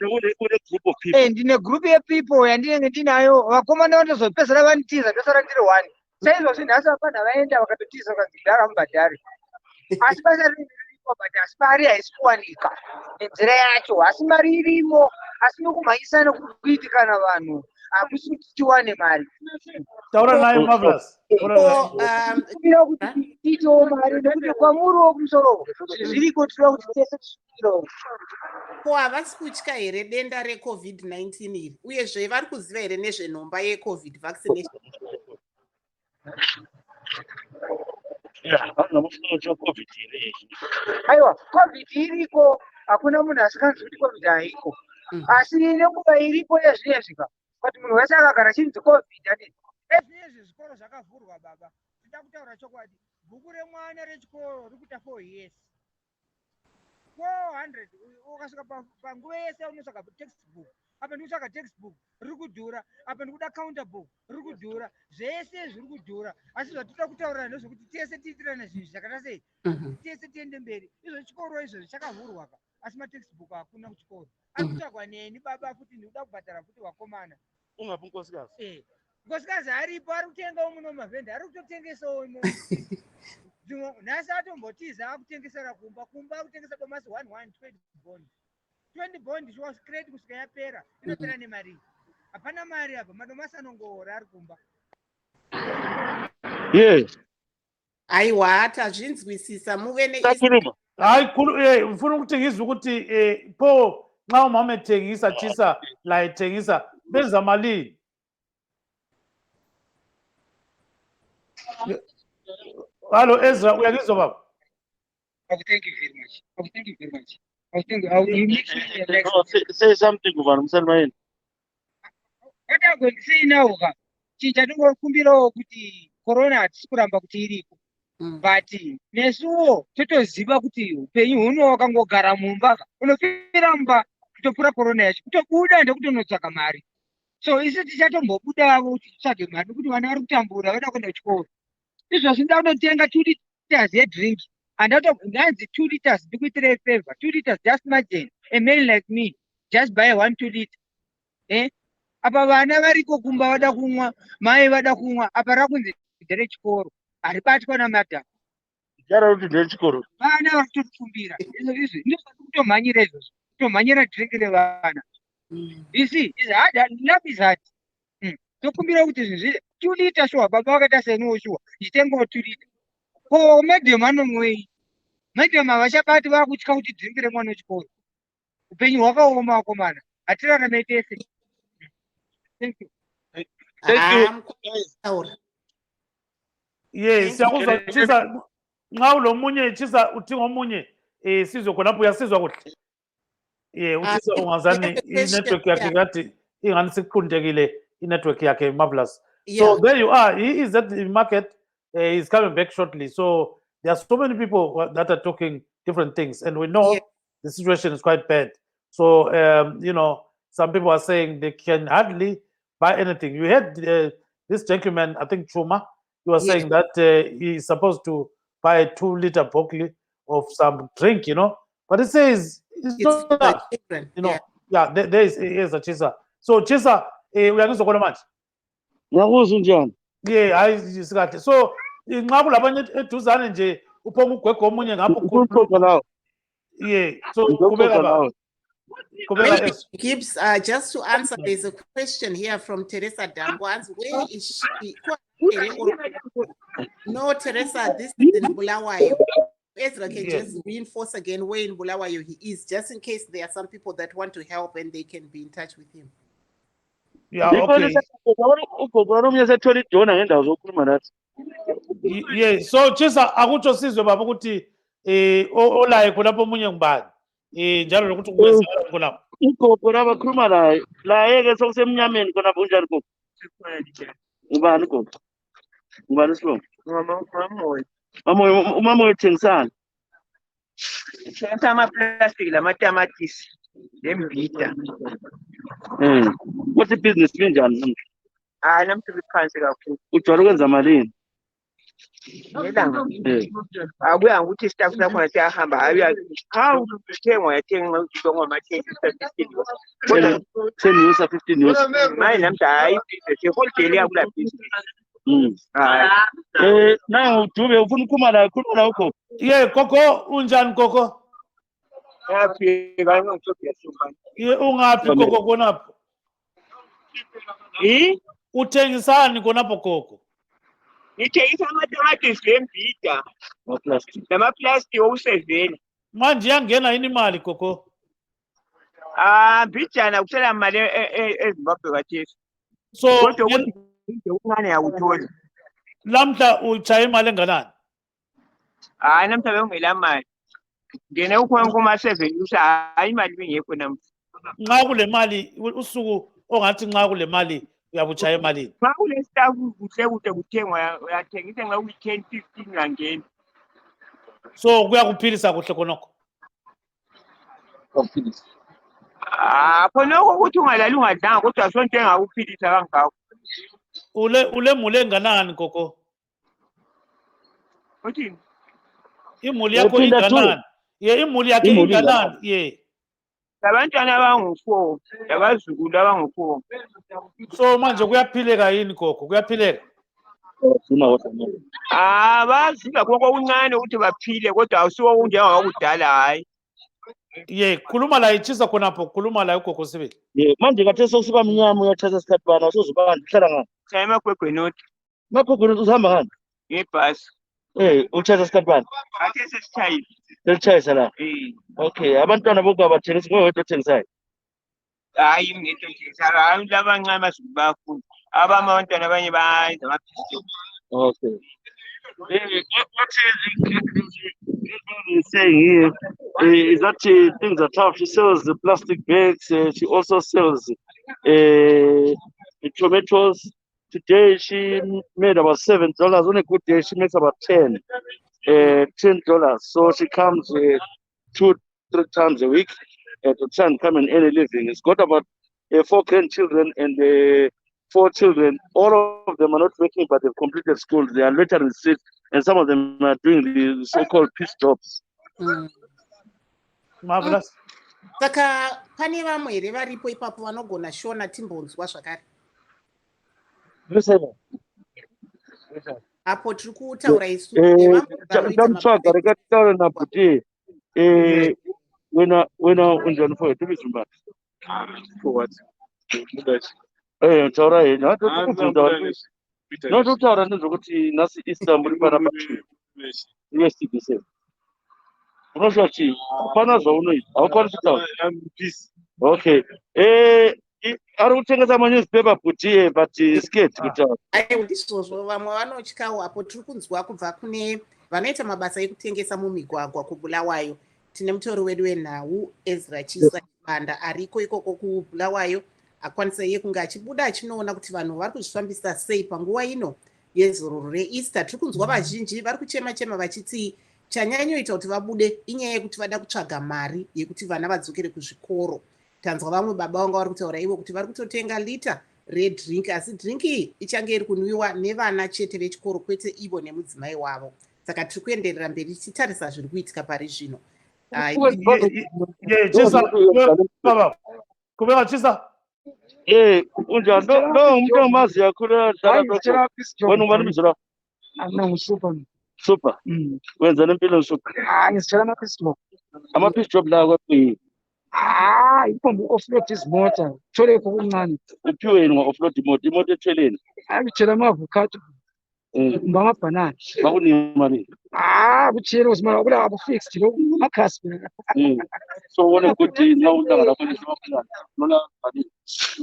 S7: Ndine group yepeople yandinenge ndinayo vakomana vandozopedzera vanitiza ndosara ndiri 1 saizvozvi nhasi vapana vaenda vakatotiza vakazigara mubhadhari asi basa riripo but asi mari haisi kuwanika nenzira yacho asi mari irimo asi nokumhanyisana kuitikana vanhu hakusi kuti tiwane mari.
S1: Taura naye Marvelous.
S7: Kumbira kuti tiitewo mari nekuti kwamuriwo kumusoro zviriko tinoda kuti tese tisvikirawo.
S2: Ko havasi kutya here denda reCovid-19 iri uyezve vari kuziva here nezvenhomba yeCovid vaccination?
S7: Aiwa, COVID iriko hakuna munhu asikanzi kuti COVID haiko asi nenguva iripo yezvinezvika kuti munhu wese akagara chinzi COVID ati ezvinezvi zvikoro zvakavhurwa baba. Tida kutaura chokwadi bhuku remwana rechikoro rikuita 4 years 400 ukasvika panguva yese unosvaka textbook apa ndikutsvaka textbook riri kudhura apa ndikuda counter book riri kudhura zvese zviri kudhura asi zvatoda kutaurira ndezvekuti tese tiitirana zvinhu zvakata sei tese tiende mberi izvo chikoro izvo chakavhurwa ka asi matextbook hakuna kuchikoro ari kutsvagwa neni baba futi ndikuda kubhadhara futi wakomana
S3: ungapi nkosikazi?
S7: Nkosikazi aripo ari kutengawo muno mavhenda ari kutotengesawo nhasi atombotiza akutengesera kumba akutengesa domasi 120 bond 20 bond was credit kusvika yapera inopera nemari hapana mari apa madomasi anongoora ari kumba.
S2: Aiwa tazvinzwisisa muve
S1: hayi mfuna ukuthi ngizwe ukuthi pho nxa umama ethengisa Chisa la ethengisa benza malini? Hello Ezra, uyangizwa baba?
S7: Thank you very much. Thank you very much. You make
S3: say something kuvanhu musalmayeni.
S7: What I'm going to say now chatingokumbirawo kuti corona hatisi kuramba kuti iripo but nesuwo totoziva kuti upenyu huno wakangogara mumba unopfira mumba kutopfura corona yacho kutobuda ndekutonotsvaka mari so isu tichatombobudawo kuti titsvage mari nekuti vana vari kutambura vada kuenda kuchikoro izvozvi nda kunotenga 2 liters yedrink ndanzi 2 liters ndikuitire favor 2 liters just imagine a man like me just buy 1 2 liter apa vana variko kumba vada kumwa, mai vada kumwa, apa rakunzi nderechikoro haribatwa namadhako.
S3: Jara kuti ndechikoro.
S7: Vana vari kutofumbira izvi ndozvati kutomhanyira izvozvo, kutomhanyira dhiriki revana. Isi enough is that. Tokumbira kuti zvinhu tulita shuwa, baba vakaita senuwo shuwa chitengawo tulita. Ko madhem anomwei, madhem havachabati vakutya kuti dhiriki remwana wechikoro. Upenyu hwakaoma vakomana, hatirarame tese. Thank you.
S3: Thank you.
S1: Yes, siyakuzwa Chisa nxa ulomunye Chisa uthi ngomunye sizwe khonapho uyasizwa kuhle. Uchisa ungazani i-network yakhe ngathi ingani siqhundekile i-network yakhe marvelous. So there you are. He is at the market. He's coming back shortly. So there are so many people that are talking different things, and we know the situation is quite bad. So you know, some people are saying they can hardly buy anything. You had this gentleman, I think Chuma, you were saying that he's supposed to buy a 2-liter bottle of some drink, you know, but it says it's not that, you know. There is a Chisa. So Chisa, we are going to go to match.
S3: Ngakuzwa njani?
S1: Hayi sikahle. So nxa kulabanye eduzane nje uphonga ugwegwe omunye ngapho
S3: Ukuxoxa nawe.
S1: So kubeka ba.
S2: Gibbs, just to answer, there's a question here from Teresa Dangwans. Where is she? No, Teresa, this is in Bulawayo. Ezra can just reinforce again where in Bulawayo he is, just in case there are some people that want to help and they can be in touch with him.
S1: Okay. So Chisa akutsho sizwe baba ukuthi olaye khonapho omunye ngubani. Njalo lokuthi kuwenzakala khonapho.
S3: Ugogo labakhuluma laye. Laye ke sokusemnyameni khonapho unjani gogo? Ubani gogo? Ubani sibongo? Umama wethengisana.
S7: Thenga amaplastic lamatamatisi lembida.
S3: What business linjani?
S7: Hayi namhlanje phansi kakhulu.
S3: Ujwayele ukwenza malini?
S7: Ngelanga. Akuya ukuthi staff sakho siyahamba hayi how uthengwa yathenga udongo ama-10 kodwa
S3: 10 years 15 years.
S7: Maye namhlanje hayi business wholesale yakula business.
S3: Now Dube ufuna ukukhuluma la ukhona.
S1: Gogo unjani gogo?
S7: Ngiyafika ngizokuyasuma.
S1: Ungaphi gogo khonapho? Uthengisani khonapho gogo?
S7: Ngithengisa amatamatisi lembida. Namaplastic okusevela.
S1: Manje yangena yini imali gogo?
S7: Mbijana kusela imali eZimbabwe kathesi.
S1: So
S7: kodwa ukuthi uncane yakuthola.
S1: Lamhla uchaye imali enganani?
S7: Hayi namhla bengela mali. Ngene ukhona kuma-7 hayi imali bengekho namhla.
S1: Nxa kule mali usuku ongathi nxa kule mali uyabuchaya emalini?
S7: Nxa kule staff kuhle kuthengwa uyathengisa nxa kuyi-10, 15 rangeni.
S1: So kuyakuphilisa kuhle khonokho?
S7: Khonokho ukuthi ungalali ungadlanga kodwa sonke engakuphilisa kangako.
S1: Ule muli enganani gogo?
S7: Uthini?
S1: Imuli yakho inganani? Imuli yakhe inganani?
S7: Abantwana abangu-4, abazukulu abangu-4.
S1: So manje kuyaphileka yini gogo? Kuyaphileka?
S7: Bazila konke okuncane ukuthi baphile kodwa awusiwo unjengawakudala hayi.
S1: Khuluma la ichisa khonapho, khuluma la ugogo sibili.
S3: Manje khathesi sokusiba mnyama uyathatha isikhathi bani awusuzubani uhlala ngani?
S7: Cha eMagwegwenoti.
S3: Magwegwenoti uhamba ngani?
S7: Ngebhasi.
S3: Uthatha isikhathi bani?
S7: Khathesi sesitshayile.
S3: Selitshayisa la? Okay, abantwana bonke abathengisi nguwe wedwa othengisayo?
S7: Hayi ngedwa othengisayo, hayi labancane basuke bayafunda. Abantwana abanye bayenza amaphistoli.
S3: Okay. What is saying here is that things are tough. She sells the plastic bags. She also sells the tomatoes. Today she made about $7. On a good day, she makes about $10. So she comes 2-3 times a week to try and come and earn a living. It's got about 4 grandchildren and 4 children. All of them are not working, but they've completed school. They are later in the streets, and some of them are doing the so-called piece jobs.
S1: Marvelous.
S2: Saka pane vamwe here varipo ipapo vanogona shona timbonzwa zvakare. Apo tiri kutaura isu nevamwe vanoita
S3: tamutsvaga rekataura nabhuti wena unjani for to be somebody
S8: For what?
S3: taura heni nototaura nezvokuti nhasi Easter muri parapa USTBC unosvika chii hapana zvaunoita haukwanisi kutaura. Okay ari kutengesa manewspaper bhuti but scared kutaura.
S2: Ndizvozvo vamwe vanotyawo. Apo tiri kunzwa kubva kune vanoita mabasa ekutengesa mumigwagwa kuBulawayo. Tine mutori wedu wenhau Ezra Chisa Banda ariko ikoko kuBulawayo, akwanisa iye kunge achibuda achinoona kuti vanhu vari kuzvifambisa sei panguva ino yezororo reEaster. Tiri kunzwa vazhinji vari kuchema vachiti chanyanyoita kuti vabude inyaya yekuti vada kutsvaga mari yekuti vana vadzokere kuzvikoro. Tanzwa vamwe baba vanga vari kutaura ivo kuti vari kutotenga lita redrink, asi drink iyi ichange iri kunwiwa nevana chete vechikoro kwete ivo nemudzimai wavo. Saka tiri kuenderera mberi tichitarisa zviri kuitika pari zvino.
S1: Kubeka Chisa.
S3: Unjani ndo mazi yakura wanumizira super wenza nempilo super
S7: ngizitshela ama-pismo
S3: ama-peace job la kwaphi
S7: ipombe u-offload izimota thole kokuncane
S3: uphiwe yini nga-offload imoto etheleni
S7: ngitshela ama-avocado ngamabhanana
S3: bakunika malini
S7: kutshiyene uzimala wakula abo-fixed lo amakhasi
S3: so wona ukuthi na ulanga lakho nola malini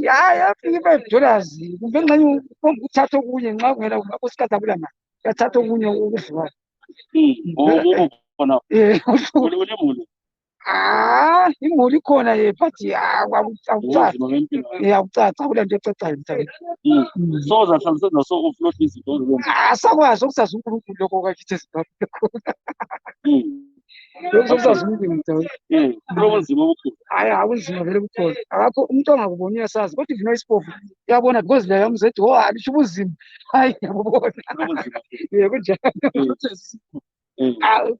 S7: yafika i-$5 kumbe nxanye uthatha okunye nxa kungela ngakho sikadabula nayo yathatha okunye ukudliwayo
S3: khona unemuli
S7: imuli ikhona but akucaca kula nto ecacayo emhlabeni.
S3: So zahlalisana so offload izinto
S7: sakwazi okusazi uNkulunkulu lokho kwakithi eZimbabwe khona okusazi uNkulunkulu
S3: kunzima obukhulu
S7: akunzima vele kukhona akakho umuntu ongakuboni uyasazi kodwa ivino isipofu uyabona because la yami zethi alisho ubuzima hayi ngiyabona kunjalo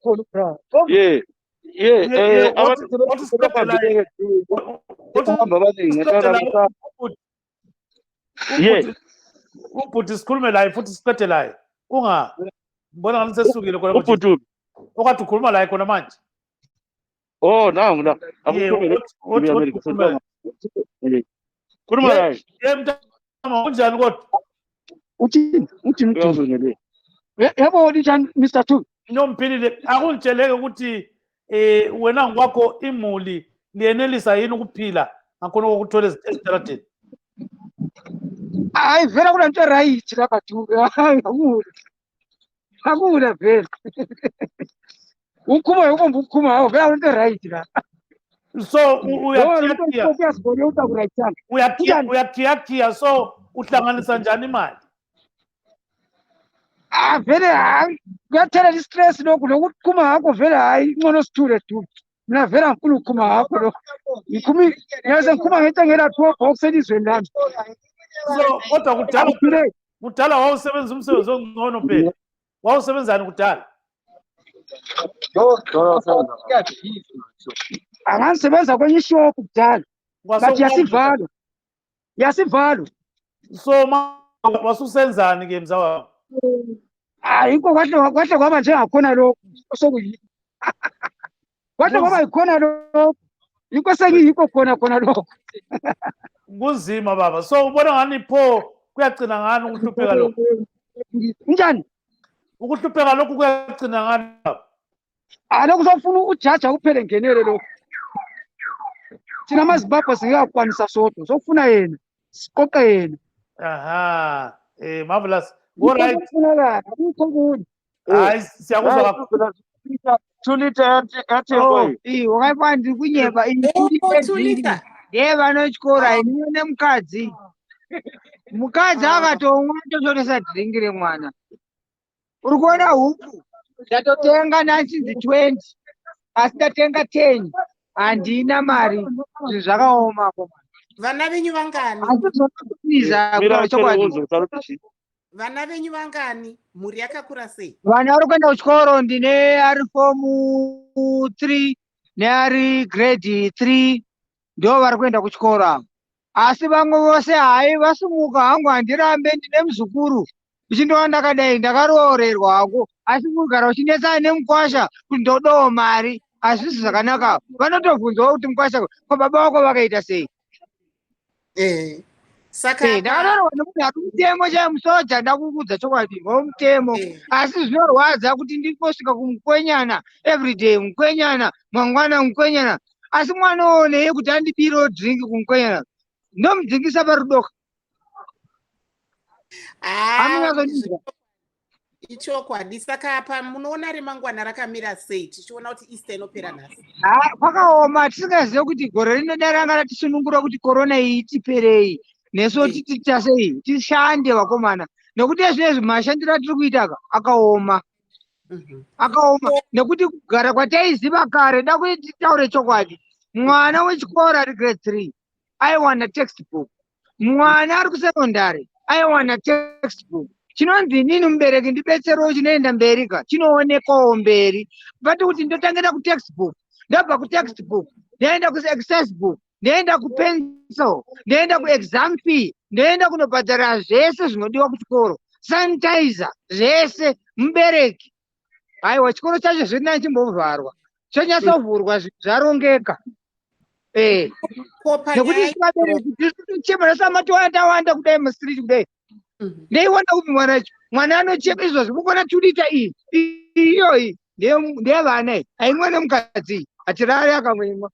S7: khona bra
S1: ubhuti sikhulume laye futhi siqede laye mbona ngani sesukile khona
S3: ubhuti
S1: okade ukhuluma laye khona manje.
S3: Nangu la khuluma laye
S1: mntama unjani kodwa
S7: uthini yabo njani Mr. Two
S1: Nomphilile akungitsheleke ukuthi wena ngokwakho imuli liyenelisa yini ukuphila ngakhona kokuthola ezitaradeni.
S7: hayi vele kunanto right lapha tu akula vele ukhuma yobomba ukhuma hawo vele kunanto right la
S1: So uyakhiya so uhlanganisa njani imali?
S7: vele hayi kuyathela i-stress lokhu lokuthi ukhuma hakho vele hayi ngcono sithule tu mina vele angifuna ukukhuma hakho lo yaze ngikhuma ngento engela-2 box elizweni lami.
S1: So kodwa kudala wawusebenza umsebenzi ongcono phela, wawusebenzani kudala?
S7: Angangisebenza kwenye ishophu kudala but yasivalwa.
S1: So wasusenzani ke mzawami?
S7: Yikho kwahle kwaba njengakhona lokho osokuyikho kwahle kwaba yikhona lokho yikho sengiyikho khona lokho
S1: kunzima baba. So ubona ngani pho kuyagcina ngani ukuhlupheka lokho?
S7: Njani
S1: ukuhlupheka lokho kuyagcina ngani baba?
S7: Lokhu sofuna ujaja kuphele ngenele lokho thina amaZimbabwe singakwanisa sodwa sofuna yena siqoqe yena.
S1: Marvelous. Go right. Hayi siyakuzwa kakhulu.
S3: 2 liter
S6: wakaipa ndiri kunyeba vanochikora inione mukadzi akatomwa totoresa dhiringi remwana uri kuona huku ndatotenga 1920 asi ndatenga 10 handina mari zvinhu zvakaomako.
S2: Vana venyu vangani? Vana venyu vangani? Mhuri yakakura sei?
S6: Vana vari kuenda kuchikoro ndine ari fomu 3
S7: neari grade 3 ndo vari kuenda kuchikora. Asi vamwe vose hai vasumuka hangu handirambe ndine muzukuru uchindoona ndakadai ndakaroorerwa hako, asi kugara uchinetsana nemukwasha kuti ndodawo mari hazvisi zvakanaka. Vanotobvunzawo kuti mukwasha ko baba vako vakaita sei.
S2: Saka
S7: ndakataurwa nomunhu ari mutemo chaimusoja, ndakukudza chokwadi ngomutemo, asi zvinorwadza kuti ndingosvika kumukwenyana everyday, mukwenyana mangwana, mukwenyana, asi mwana onei kuti andibiriwo dringi kumukwenyana, ndomudzingisa parudoka.
S2: ichokwadi. Saka apa munoona remangwana rakamira sei, tichiona kuti Easter inopera nhasi?
S7: Kwakaoma, tisingazive kuti gore rinodarangana tisunungura kuti korona iyi itiperei, neso titiita sei, tishande vakomana, nekuti ezvinezvi mashandiro atiri kuita akaoma. Akaoma nekuti kugara kwataiziva kare, da kuti titaure chokwadi. Mwana wechikora ari grade 3 aiwana textbook, mwana ari kusekondari aiwana textbook. Chinonzi inini mubereki ndibetserewo chinoenda mberi ka, chinoonekawo mberi. Pati kuti ndotangira kutextbook, ndabva kutextbook ndoenda kuexercise book, ndoenda kupencil, ndoenda kuexam fee, ndoenda kunobhadhara zvese zvinodiwa kuchikoro, sanitizer, zvese mubereki. Aiwa, chikoro chacho zvina chimbovharwa, chonyatsovhurwa zvarongeka. Nekuti vabereki tirichema samatowanda kudai mustriti kudai. Ndeiona kuti mwana anochema izvozvo, mukona 2 lita iyi iyoyi ndeyevana iyi, haimwa nemukadzi atirari akamwimwa.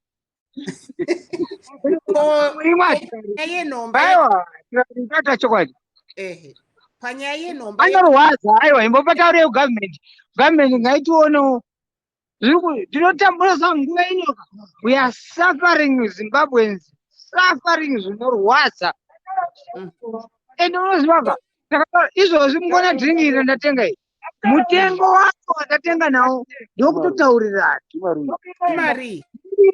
S7: Aiwa, tata chokwadi.
S2: Panyaya yenomba
S7: anorwadza. Aiwa, imbopataurei government. Government ngaitionewo. Ndinotambura nguva inoka. We are suffering Zimbabweans, suffering zvinorwadza. Ende unozivaka izvozvi mungona dringi iri ndatenga iyi, mutengo wacho wandatenga nawo ndokutotaurirana
S2: mari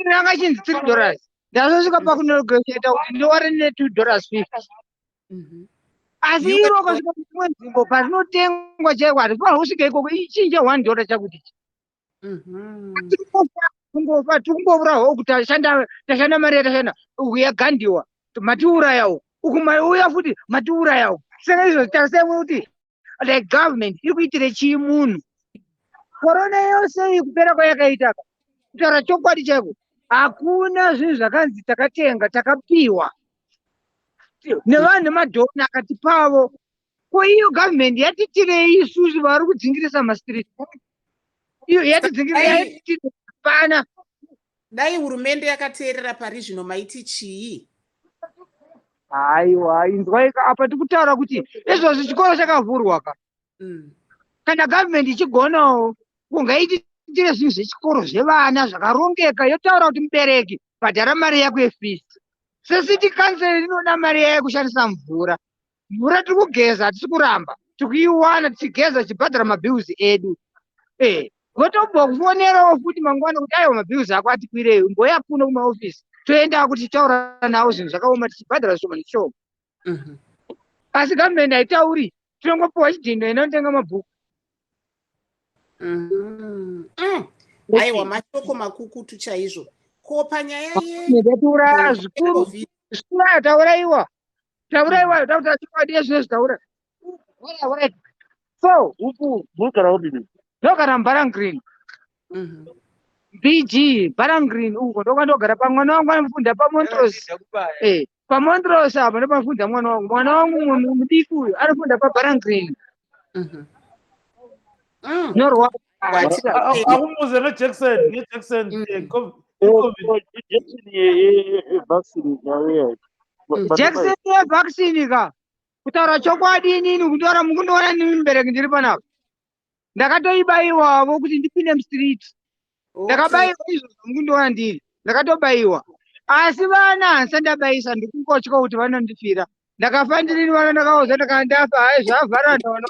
S7: ranga chinzi $3, ndazosvika pakunegotiata kuti ndowari ne$2.50. Asi iro ukasvika kumwe nzvimbo parinotengwa chaiko hatifanira kusvika ikoko ichinje $1 chakuti kungofa tikungovurawo kuti tashanda mari yatashanda uku yagandiwa matiurayawo uku uya futi matiurayawo. Saka izvo tasemwe kuti like government iri kuitire chii munhu. Korona yose iyi kupera kwayakaita, kutaura chokwadi chaiko, hakuna zvinhu zvakanzi takatenga takapiwa nevanhu nemadhona akatipavo. Ko iyo government yatitirei isusu vari kudzingirisa mastriti? Iyo yatidzingirisa pana.
S2: Dai hurumende yakateerera pari zvino maiti chii?
S7: Aiwa, inzwai apa tikutaura kuti izvozvi chikoro chakavhurwa ka. Kana government ichigonawo kungaititire zvinhu zvechikoro zvevana zvakarongeka, yotaura kuti mubereki bhadhara mari yako yefees. Secity council rinoda mari yayo kushandisa mvura. Mvura tiri kugeza hatisi kuramba, tikuiwana tichigeza tichibhadhara mabills edu. Gotobva kufonerawo futi mangwana kuti aiwa mabills ako atikwirei, mboya kuno kumaofisi toenda kuti taura nawo zvinhu zvakaoma tichibhadhara shoma neshoma. Asi government haitauri, tinongopiwa chidhindo inotenga mabhuku.
S2: Aiwa, mashoko makukutu chaizvo. Ko panyaya
S7: yetaura zvikuru zvikuru tauraiwa taura chokwadi yezvino zvitaura. So
S3: uku munogara kudini?
S7: ndogara muBarang Green. BG Barang Green uko ndokandogara pamwana wangu anofunda paMontrose. PaMontrose apa ndopafunda mwana wangu mudiki uyu anofunda paBarang Green. Norwa
S1: akumuze neJackson
S7: Jackson yevaccine ka. Kutaura chokwadi inini kutaura mukundoona nini mubereki ndiri panapa. Ndakatoibaiwavo kuti ndipinde mustriti. Ndakabaiwa izvozvo mukundoona ndiri, ndakatobayiwa. Asi vana handisandabayisa ndikungotya kuti vanondifira. Ndakafa ndirini vana ndakauza ndakandafa, hai zvavhara ndaona.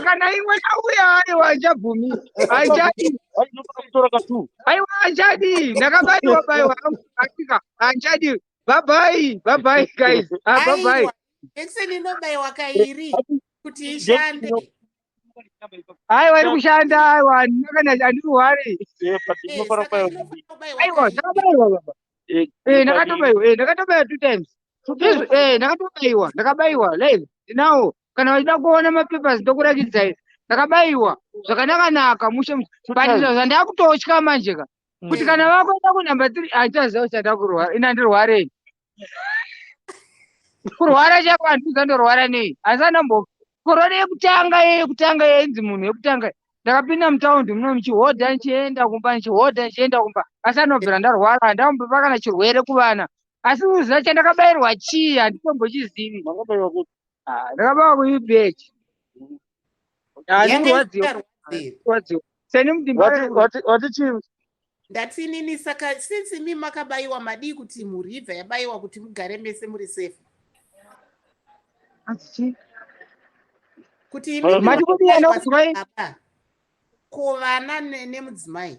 S7: Kana imwe nauya aiwa haichabvumi, haichadi. Aiwa haichadi, ndakabayiwa asika haichadi. Bye bye guys. Bye bye.
S2: Jackson inobayiwa kairi kuti ishande.
S7: Hayi vari kushanda aiwa kana handirwari.
S3: But ndinofana
S2: saka
S3: kubairwa
S2: inofanira kubayiwa
S7: Aiwa
S2: kaviri.
S7: ndakabayiwa baba.
S3: kadi.
S7: Ndakatobayiwa 2 times. Ndakatobayiwa, ndakabayiwa live. Ndinawo kana wachida kuona mapepers ndokurachidzai. Ndakabayiwa zvakanaka mushe batizo zvandakutotya manje ka. Kuti kana vakuenda kunamba 3 achaziva kuti ndakurwara ina ndirware. Kurwara chako handikuziva ndorwara nei. Asi anambo korona yekutanga yenzi munhu yekutanga. Ndakapinda mutaundi muno muchihodha nichienda kumba nichihodha nichienda kumba. Asi anobvira ndarwara handambopa kana chirwere kuvana. Asi kuziva chandakabayirwa chii handitombochizivi.
S3: Makabairwa kuti
S7: Ndakabayiwa kuUBH.
S2: Yanga
S7: Handirwadziwa. Seni mudimba
S3: wati chii?
S2: ndatinini saka since imi makabayiwa madii kuti muribva yabayiwa kuti mugare mese muri safe. Kuti imi kuvana nemudzimai.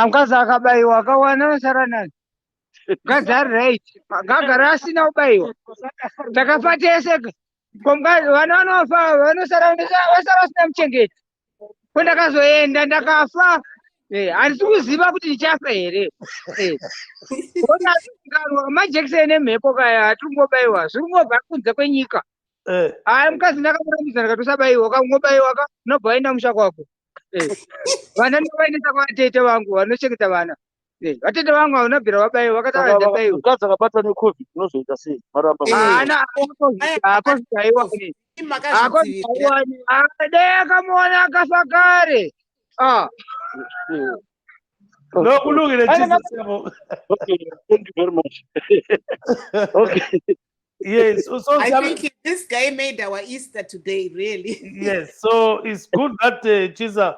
S7: Mukadzi akabayiwa akawana anosara nani. Mukadzi ari right. Ngagara asina kubayiwa. Takafa tese. Vana vanofa vanosara vasina muchengeti. Kwendakazoenda ndakafa. Handisi kuziva kuti ndichafa here. Majekiseni emhepo kaya hatingobayiwa. Zviri kungobva kunze kwenyika. Hayi mukadzi ndakamurambidza ndikati usabayiwa kangobayiwa ka unobva waenda musha kwako. Vana ndavaendesa kwavatete vangu vanochengeta vana. Vatete vangu vanobvira vabayiwa vakati havajabayiwa.
S3: Mukadzi akabatwa neCovid unozoita sei? Maramba.
S7: Hakozi haiwani. Dai akamuona akafa kare.
S1: No, kulungile Jesus.
S3: Okay, thank you very much. Okay.
S1: Yes, so
S2: I think this guy made our Easter today, really.
S1: Yes, so it's good that Chisa,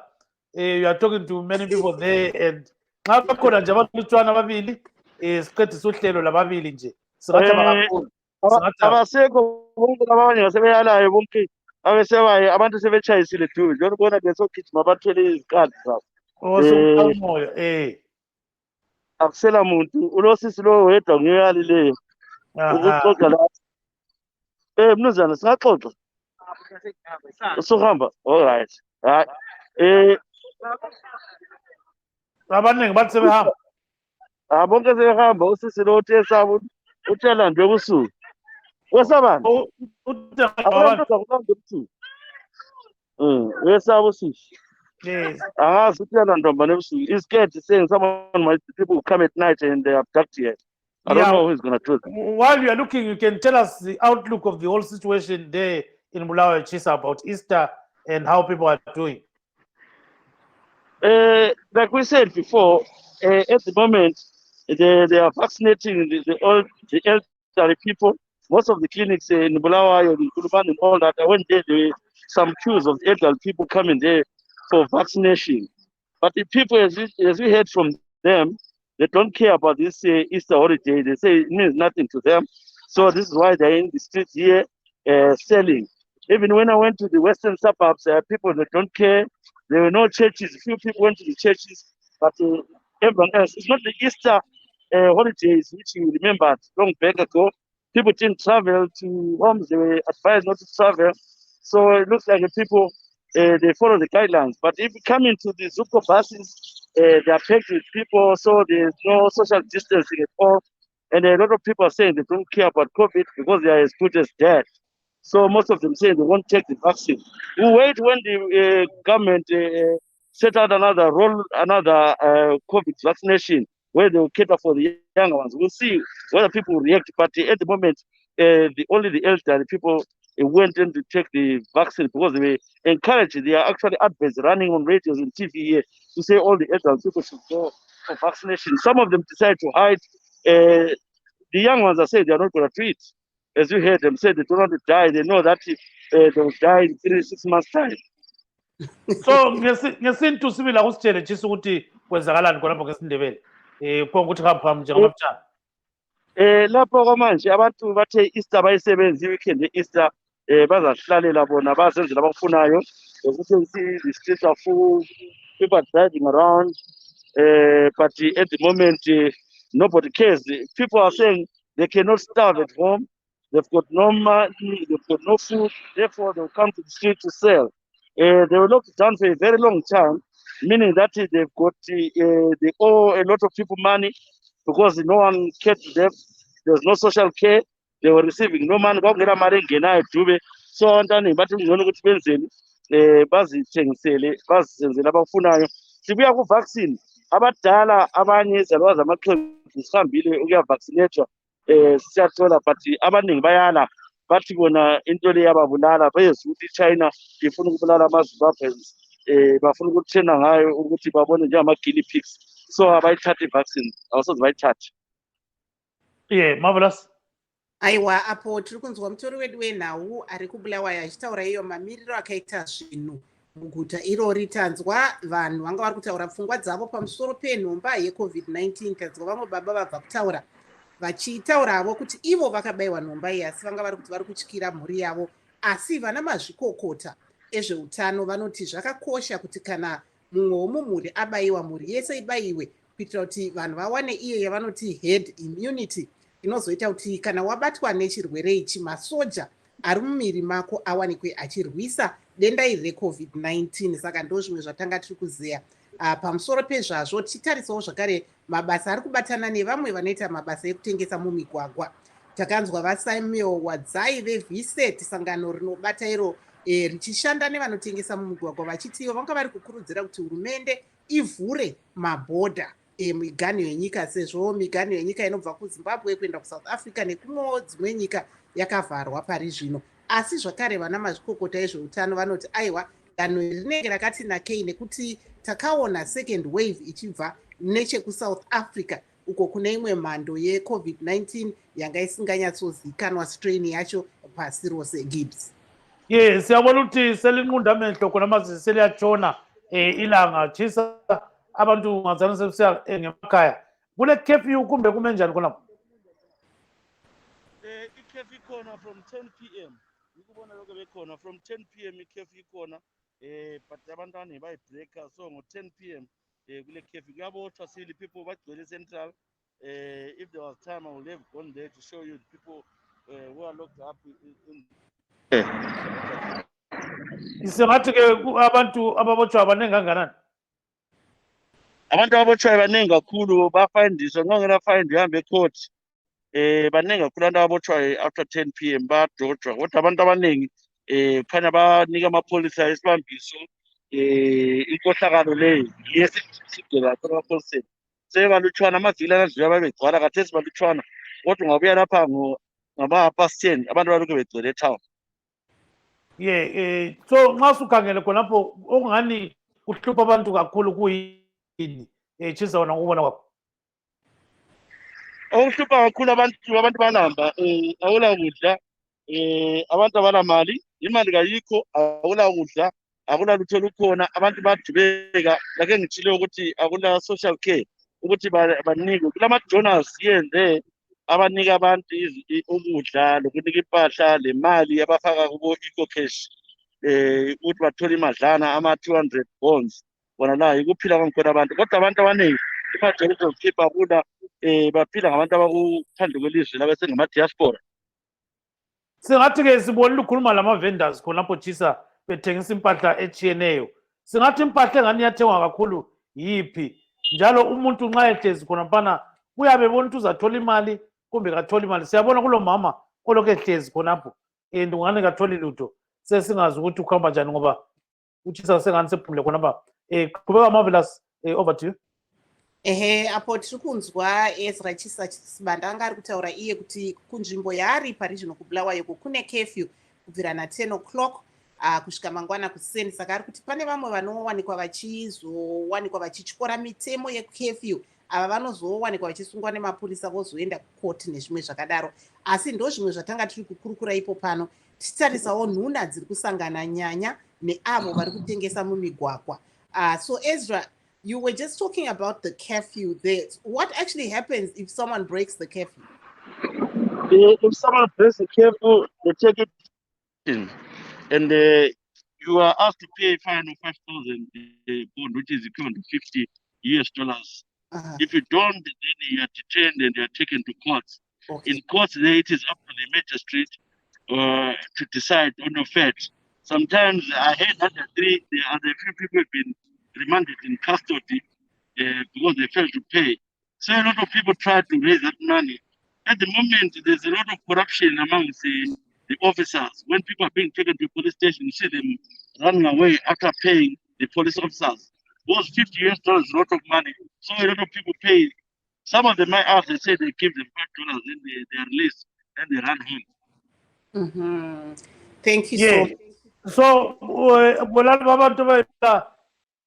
S1: you are talking to many people there, and ngabakhona nje abalutshwana ababili siqedisa uhlelo lababili nje singathaba kakhulu.
S3: Abasekho bonke abanye basebeyalayo bonke abesebaye abantu sebetshayisile duze njengoba ubona besogijima bathwele izikhathi zabo.
S1: Umoya
S3: Akusela muntu ulosisi lo wedwa ngiyalileyo ukuxoxa la. Mnuzana singaxoxa. Usuhamba. All right. Hayi.
S1: Abaningi bathi sebehamba.
S3: Bonke sebehamba usisi lo uthi esabo utshela nje ebusuku. Wesabani? Wesabo usisi.
S1: Yes.
S3: Angazi utshela ntombane ebusuku. He's scared saying people will come at night and they abduct you. I don't know who's going to do it.
S1: While you are looking, you can tell us the outlook of the whole situation there in Bulawayo, Chisa, about Easter and how people are doing.
S3: Like we said before, at the moment, they are vaccinating the elderly people. Most of the clinics in Bulawayo, in Kuluban and all that, I went there, there were some queues of elderly people coming there for vaccination. But the people, as we heard from them, they don't care about this Easter holiday. They say it means nothing to them. So this is why they're in the streets here selling. Even when I went to the western suburbs, people that don't care. There were no churches. Few people went to the churches, but everyone else. It's not the Easter holidays which you remembered long back ago. People didn't travel to homes. They were advised not to travel. So it looks like the people, they follow the guidelines. But if you come into the Zuko buses, they are packed with people, so there's no social distancing at all. And a lot of people are saying they don't care about COVID because they are as good as dead. So most of them say they won't take the vaccine. We'll wait when the government set out another COVID vaccination where they will cater for the younger ones. We'll see whether people will react. But at the moment, only the elderly people went in to take the vaccine because they were encouraged. There are actually adverts running on radios and TV here to say all the elderly people should go for vaccination. Some of them decide to hide. The young ones are saying they are not going to treat. As you heard them say, they don't want to die. They know that they will die in 3-6 months' time.
S1: So ngesintu sibila kusitshele Chisa ukuthi kwenzakalani khonapho ngesindebele. Konkuthi khapha njengamabutshana.
S3: Lapho kwamanje abantu bathe Easter bayisebenza weekend Easter bazahlalela bona bazenzela abafunayo. You can see the streets are full, people are driving around, but at the moment nobody cares. People are saying they cannot starve at home. they've got no money, they've got no food, therefore they'll come to the street to sell. They were locked down for a very long time, meaning that they've got they owe a lot of people money because no one cared to them. There's no social care. They were receiving no money. Kwakungena mari engenayo dube. So abantwana bathi ngcono ukuthi benzeni bazithengisele bazenzele abafunayo. Sibuya ku-vaccine abadala abanye izalwazi amaxhegu sihambile ukuyavaccinatwa siyathola but abaningi bayala bathi bona into le yababulala bezwe ukuthi iChina ifuna ukubulala ama-Zimbabweans bafuna ukuthena ngayo ukuthi babone njengama-guinea pigs so abayithatha i-vaccine abasoze bayithathe.
S1: Marvelous.
S2: aiwa apo tiri kunzwa mutori wedu wenhau ari kubulawayo achitaura iyo mamiriro akaita zvinhu muguta irori. Tanzwa vanhu vanga vari kutaura pfungwa dzavo pamusoro penhomba yecovid-19. Tanzwa vamwe baba vabva kutaura vachitauravo kuti ivo vakabayiwa nhomba iyi asi vanga vari kuti vari kutyira mhuri yavo, asi vana mazvikokota ezveutano vanoti zvakakosha kuti kana mumwe womumhuri abayiwa mhuri yese ibayiwe kuitira kuti vanhu vawane iyo yavanoti herd immunity inozoita kuti kana wabatwa nechirwere ichi masoja ari mumiri mako awanikwe achirwisa denda iri recovid-19. Saka ndo zvimwe zvatanga tiri kuziya pamusoro pezvazvo. Tichitarisawo zvakare mabasa ari kubatana nevamwe vanoita mabasa ekutengesa mumigwagwa. Takanzwa vaSamuel Wadzai veViset, sangano rinobata iro richishanda nevanotengesa mumigwagwa, vachiti ivo vanga vari kukurudzira kuti hurumende ivhure mabhodha miganho yenyika, sezvo miganho yenyika inobva kuZimbabwe kuenda kuSouth Africa nekumwewo dzimwe nyika yakavharwa pari zvino. Asi zvakare vana mazvikokota ezveutano vanoti aiwa danho rinenge rakati nakei nekuti takaona second wave ichibva nechekuSouth Africa uko kune imwe mhando yecovid-19 yanga isinganyatsozikanwa strain yacho pasi rose. Gibbs.
S1: Siyabona ukuthi selinqunda amehlo khona manje seliyatshona ilanga chisa abantu ngazana sebesiya ngemakhaya. Kule curfew kumbe kume njani khonapho?
S3: I-curfew ikhona from 10 p.m. Ukubona lokho bekhona from 10 p.m. i-curfew ikhona but abantwana bayibreaker so ngo-10 p.m. kule curfew kuyabotshwa sili people bagcwele central. If there was time I would have gone there to show you the people who are locked up in
S1: Singathi ke abantu ababotshwa abaningi kangakanani?
S3: abantu ababotshwayo baningi kakhulu bafayindiswa ngongela fayindi uhambe ecourt. Baningi kakhulu abantu ababotshwayo after 10 p.m. badojwa kodwa abantu abaningi khanya banika amapholisa isibambiso inkohlakalo leyo yesigela emapholiseni sebalutshwana amavili aladlula babegcwala kathesi balutshwana kodwa ungabuya lapha ngama-past 10 abantu balokhu begcwele etown.
S1: So nxa sukhangele khonapho okungani kuhlupha abantu kakhulu kuyini chisa wona ngokubona kwakho?
S3: Okuhlupha kakhulu abantu balamba akula kudla, abantu abanamali, imali kayikho, akula kudla, akula lutho lukhona, abantu badubeka lake ngitshile ukuthi akula social care ukuthi banike kulama-donors yenze abanika abantu ukudla lokunika impahla lemali abafaka kubo eco-cash ukuthi bathole imadlana ama-200 bonds bona la yikuphila kwangikhona abantu kodwa abantu abaningi i-majority of people akula baphila ngabantu abakuphandle kwelizwe labasengama-diaspora.
S1: Singathi-ke sibonile ukhuluma lama-vendors khonapho chisa bethengisa impahla etshiyeneyo. Singathi impahla engani iyathengwa kakhulu yiphi? Njalo umuntu nxa ehlezi khonaphana uyabe ebona ukuthi uzathola imali kumbe katholi imali. Siyabona kulo mama olokhu ehlezi khonapho and ungani katholi lutho sesingazi ukuthi ukuhamba njani ngoba uchisa sengani sephumule khonapha. Qhubeka Marvelous, over to you.
S2: Apo tiri kunzwa Ezra Chisa Sibanda anga ari kutaura iye kuti kunzvimbo yaari pari zvino kubulawayo kune curfew kubvira na10 o'clock kusvika mangwana kuseni. Saka ari kuti pane vamwe vanowanikwa vachizowanikwa vachityora mitemo yecurfew, ava vanozowanikwa vachisungwa nemapurisa vozoenda kukoti nezvimwe zvakadaro. Asi ndo zvimwe zvatanga tiri kukurukura ipo pano, tichitarisawo nhuna dziri kusangana nyanya neavo vari kutengesa mumigwagwa. So Ezra, you were just talking about the curfew there. What actually happens if someone breaks the curfew?
S3: If someone breaks the curfew, they take it in, and you are asked to pay a fine of 5,000 bond, which is equivalent to $50. If you don't, then you are detained and you are taken to court.
S2: Okay.
S3: In court, there it is up to the magistrate to decide on your fate. Sometimes I heard that the other few people have been remanded in custody because they failed to pay. So a lot of people try to raise that money. At the moment, there's a lot of corruption amongst the officers. When people are being taken to the police station, you see them running away after paying the police officers. Those $50 is a lot of money. So a lot of people pay. Some of them might ask, they say they give them $5, then they are released, then they run home.
S2: Mhm. Thank you
S1: Yeah.
S2: so
S1: So bulala abantu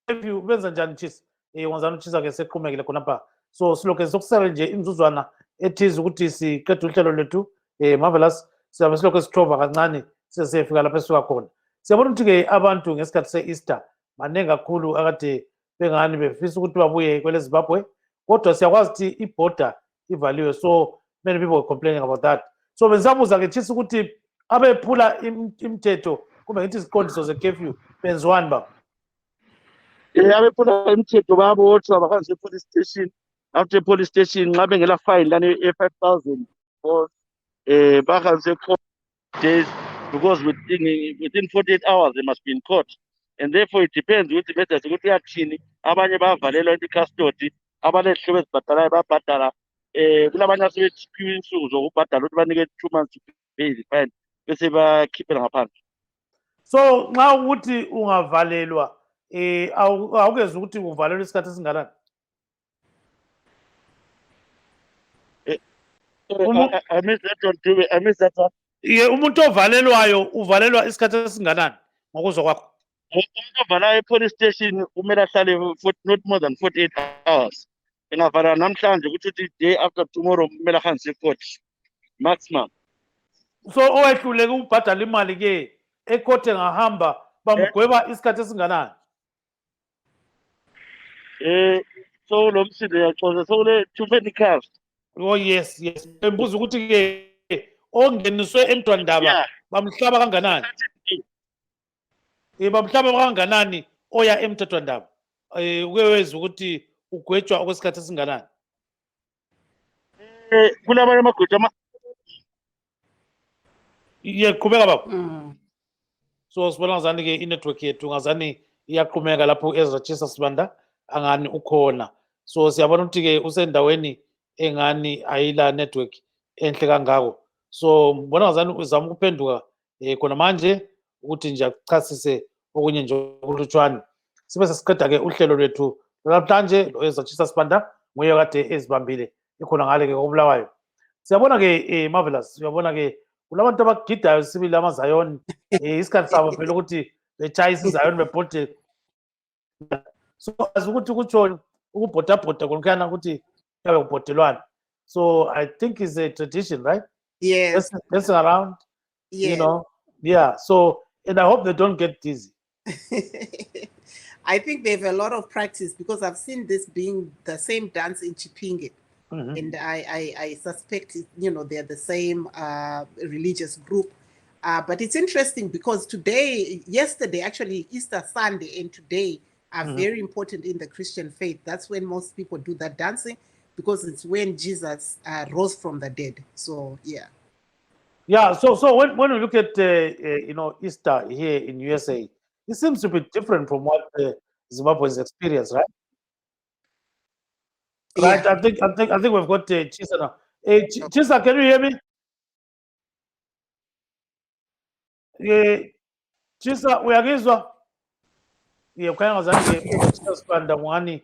S1: beview benza njani Chisa? Wenzani uChisa ke seqhumekile khonapha. So silokhu sokusele nje imizuzwana ethize ukuthi siqede uhlelo lethu Marvelous siyabe silokhu sithoba kancane sesifika lapha esisuka khona. Siyabona ukuthi ke abantu ngesikhathi se-Easter maningi kakhulu akade bengani befisa ukuthi babuye kwele Zimbabwe kodwa siyakwazi ukuthi iborder ivaliwe, so many people were complaining about that. So bengisabuza ke Chisa ukuthi abephula imithetho kumbe ngithi iziqondiso ze-curfew benziwani ba?
S3: Abephula imithetho bayabotshwa bahanjiswe e-police station. After police station nxa bengela fine lana e-5,000 or bahanjiswe court days, because within 48 hours they must be in court, and therefore it depends ukuthi method ukuthi yathini. Abanye bayavalelwa i-custody, abanezihlobo ezibhadalayo bayabhadala. Kulabanye asebephiwe insuku zokubhadala ukuthi banike 2 months to pay the fine bese bakhiphela ngaphandle.
S1: So nxa ukuthi ungavalelwa awukezwa ukuthi uvalelwa isikhathi esinganani?
S3: I missed that one too. I missed that one.
S1: Ye umuntu ovalelwayo uvalelwa isikhathi esinganani ngokuzwa kwakho?
S3: Umuntu ovala e-police station kumele ahlale not more than 48 hours. Engavala namhlanje ukuthi day after tomorrow kumele ahanjiswe e-court maximum.
S1: So owehluleke ukubhadala imali ke ecourt engahamba bamgweba isikhathi esinganani?
S3: So lo msindo uyaxoxa, so kule too many cars.
S1: Oh yes. Embuza ukuthi ke ongeniswe emntwandaba bamhlaba kanganani? Bamhlaba kanganani oya emthethwandaba? Uke wezwa ukuthi ugwetshwa okwesikhathi esinganani?
S3: Kulabanye amagwetshwa
S1: Qhubeka baba. So sibona ngazani ke i-network yethu ngazani iyaqhumeka lapho Ezra Chisa Sibanda angani ukhona. So siyabona ukuthi ke usendaweni engani ayila network enhle kangako. So ngibona ngazani uzama ukuphenduka khona manje ukuthi nje akuchasise okunye nje okulutshwane. Sibe sesiqeda ke uhlelo lwethu namhlanje lo Ezra Chisa Sibanda nguye kade ezibambile ikhona ngale ke koBulawayo. Siyabona ke Marvelous, siyabona ke kulabantu abagidayo sibili amaZion isikhathi sabo phela ukuthi betshayisa iZion bebhode. So ukuthi kutsho ukubhodabhoda konkhana ukuthi kuyabe kubhodelwana. So I think it's a tradition, right?
S2: yes.
S1: Messing around,
S2: Yes.
S1: you know. Yeah. So and I hope they don't get dizzy.
S2: I think they have a lot of practice because I've seen this being the same dance in Chipinge. And I suspect, they're the same religious group. But it's interesting because yesterday, actually Easter Sunday and today are very important in the Christian faith. That's when most people do that dancing because it's when Jesus rose from the dead. So, yeah.
S1: Yeah, so when we look at Easter here in USA, it seems to be different from what Zimbabwe's experience, right? Right.
S2: Yeah.
S1: I think we've got Chisa now. Chisa, can you hear me? Chisa, uyakizwa? Ukhanya ngazange ke Chisa Sibanda ngani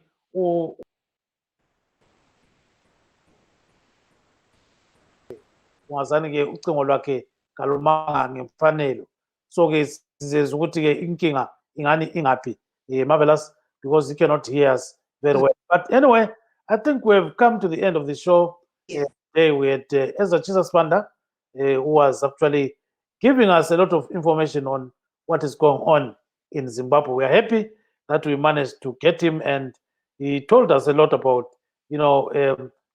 S1: ungazani ke ucingo lwakhe kalumanga ngemfanelo. So ke sizezwa ukuthi ke inkinga ingani ingaphi Marvelous, because he cannot hear us very well. But anyway, I think we've come to the end of the show. Today we had Ezra Chisa Sibanda, who was actually giving us a lot of information on what is going on in Zimbabwe. We are happy that we managed to get him, and he told us a lot about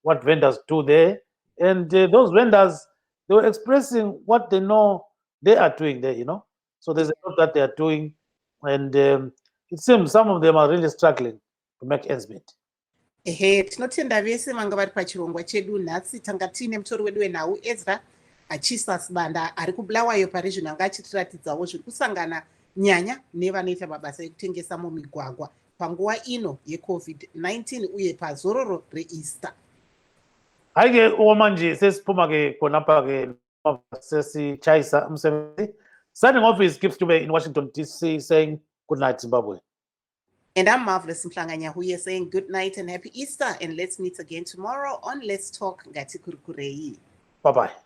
S1: what vendors do there, and those vendors, they were expressing what they know they are doing there. So there's a lot that they are doing, and it seems some of them are really struggling to make ends meet.
S2: ehe tinotenda vese vanga vari pachirongwa chedu nhasi tanga tiine mutori wedu wenhau Ezra Achisas Banda ari kuBulawayo paRegional anga achitiratidzawo zviri kusangana nyanya nevanoita mabasa ekutengesa mumigwagwa panguva ino yeCovid-19 uye pazororo reEaster.
S1: Hayi-ke okwamanje sesiphuma-ke khonapha-ke sesichayisa umsebenzi. Signing off is Gift Dube in Washington, D.C. saying good night, Zimbabwe.
S2: And I'm Marvelous Mhlanganyahuye saying good night and happy Easter, and let's meet again tomorrow on Let's Talk Ngati Kurukurei.
S1: Bye-bye.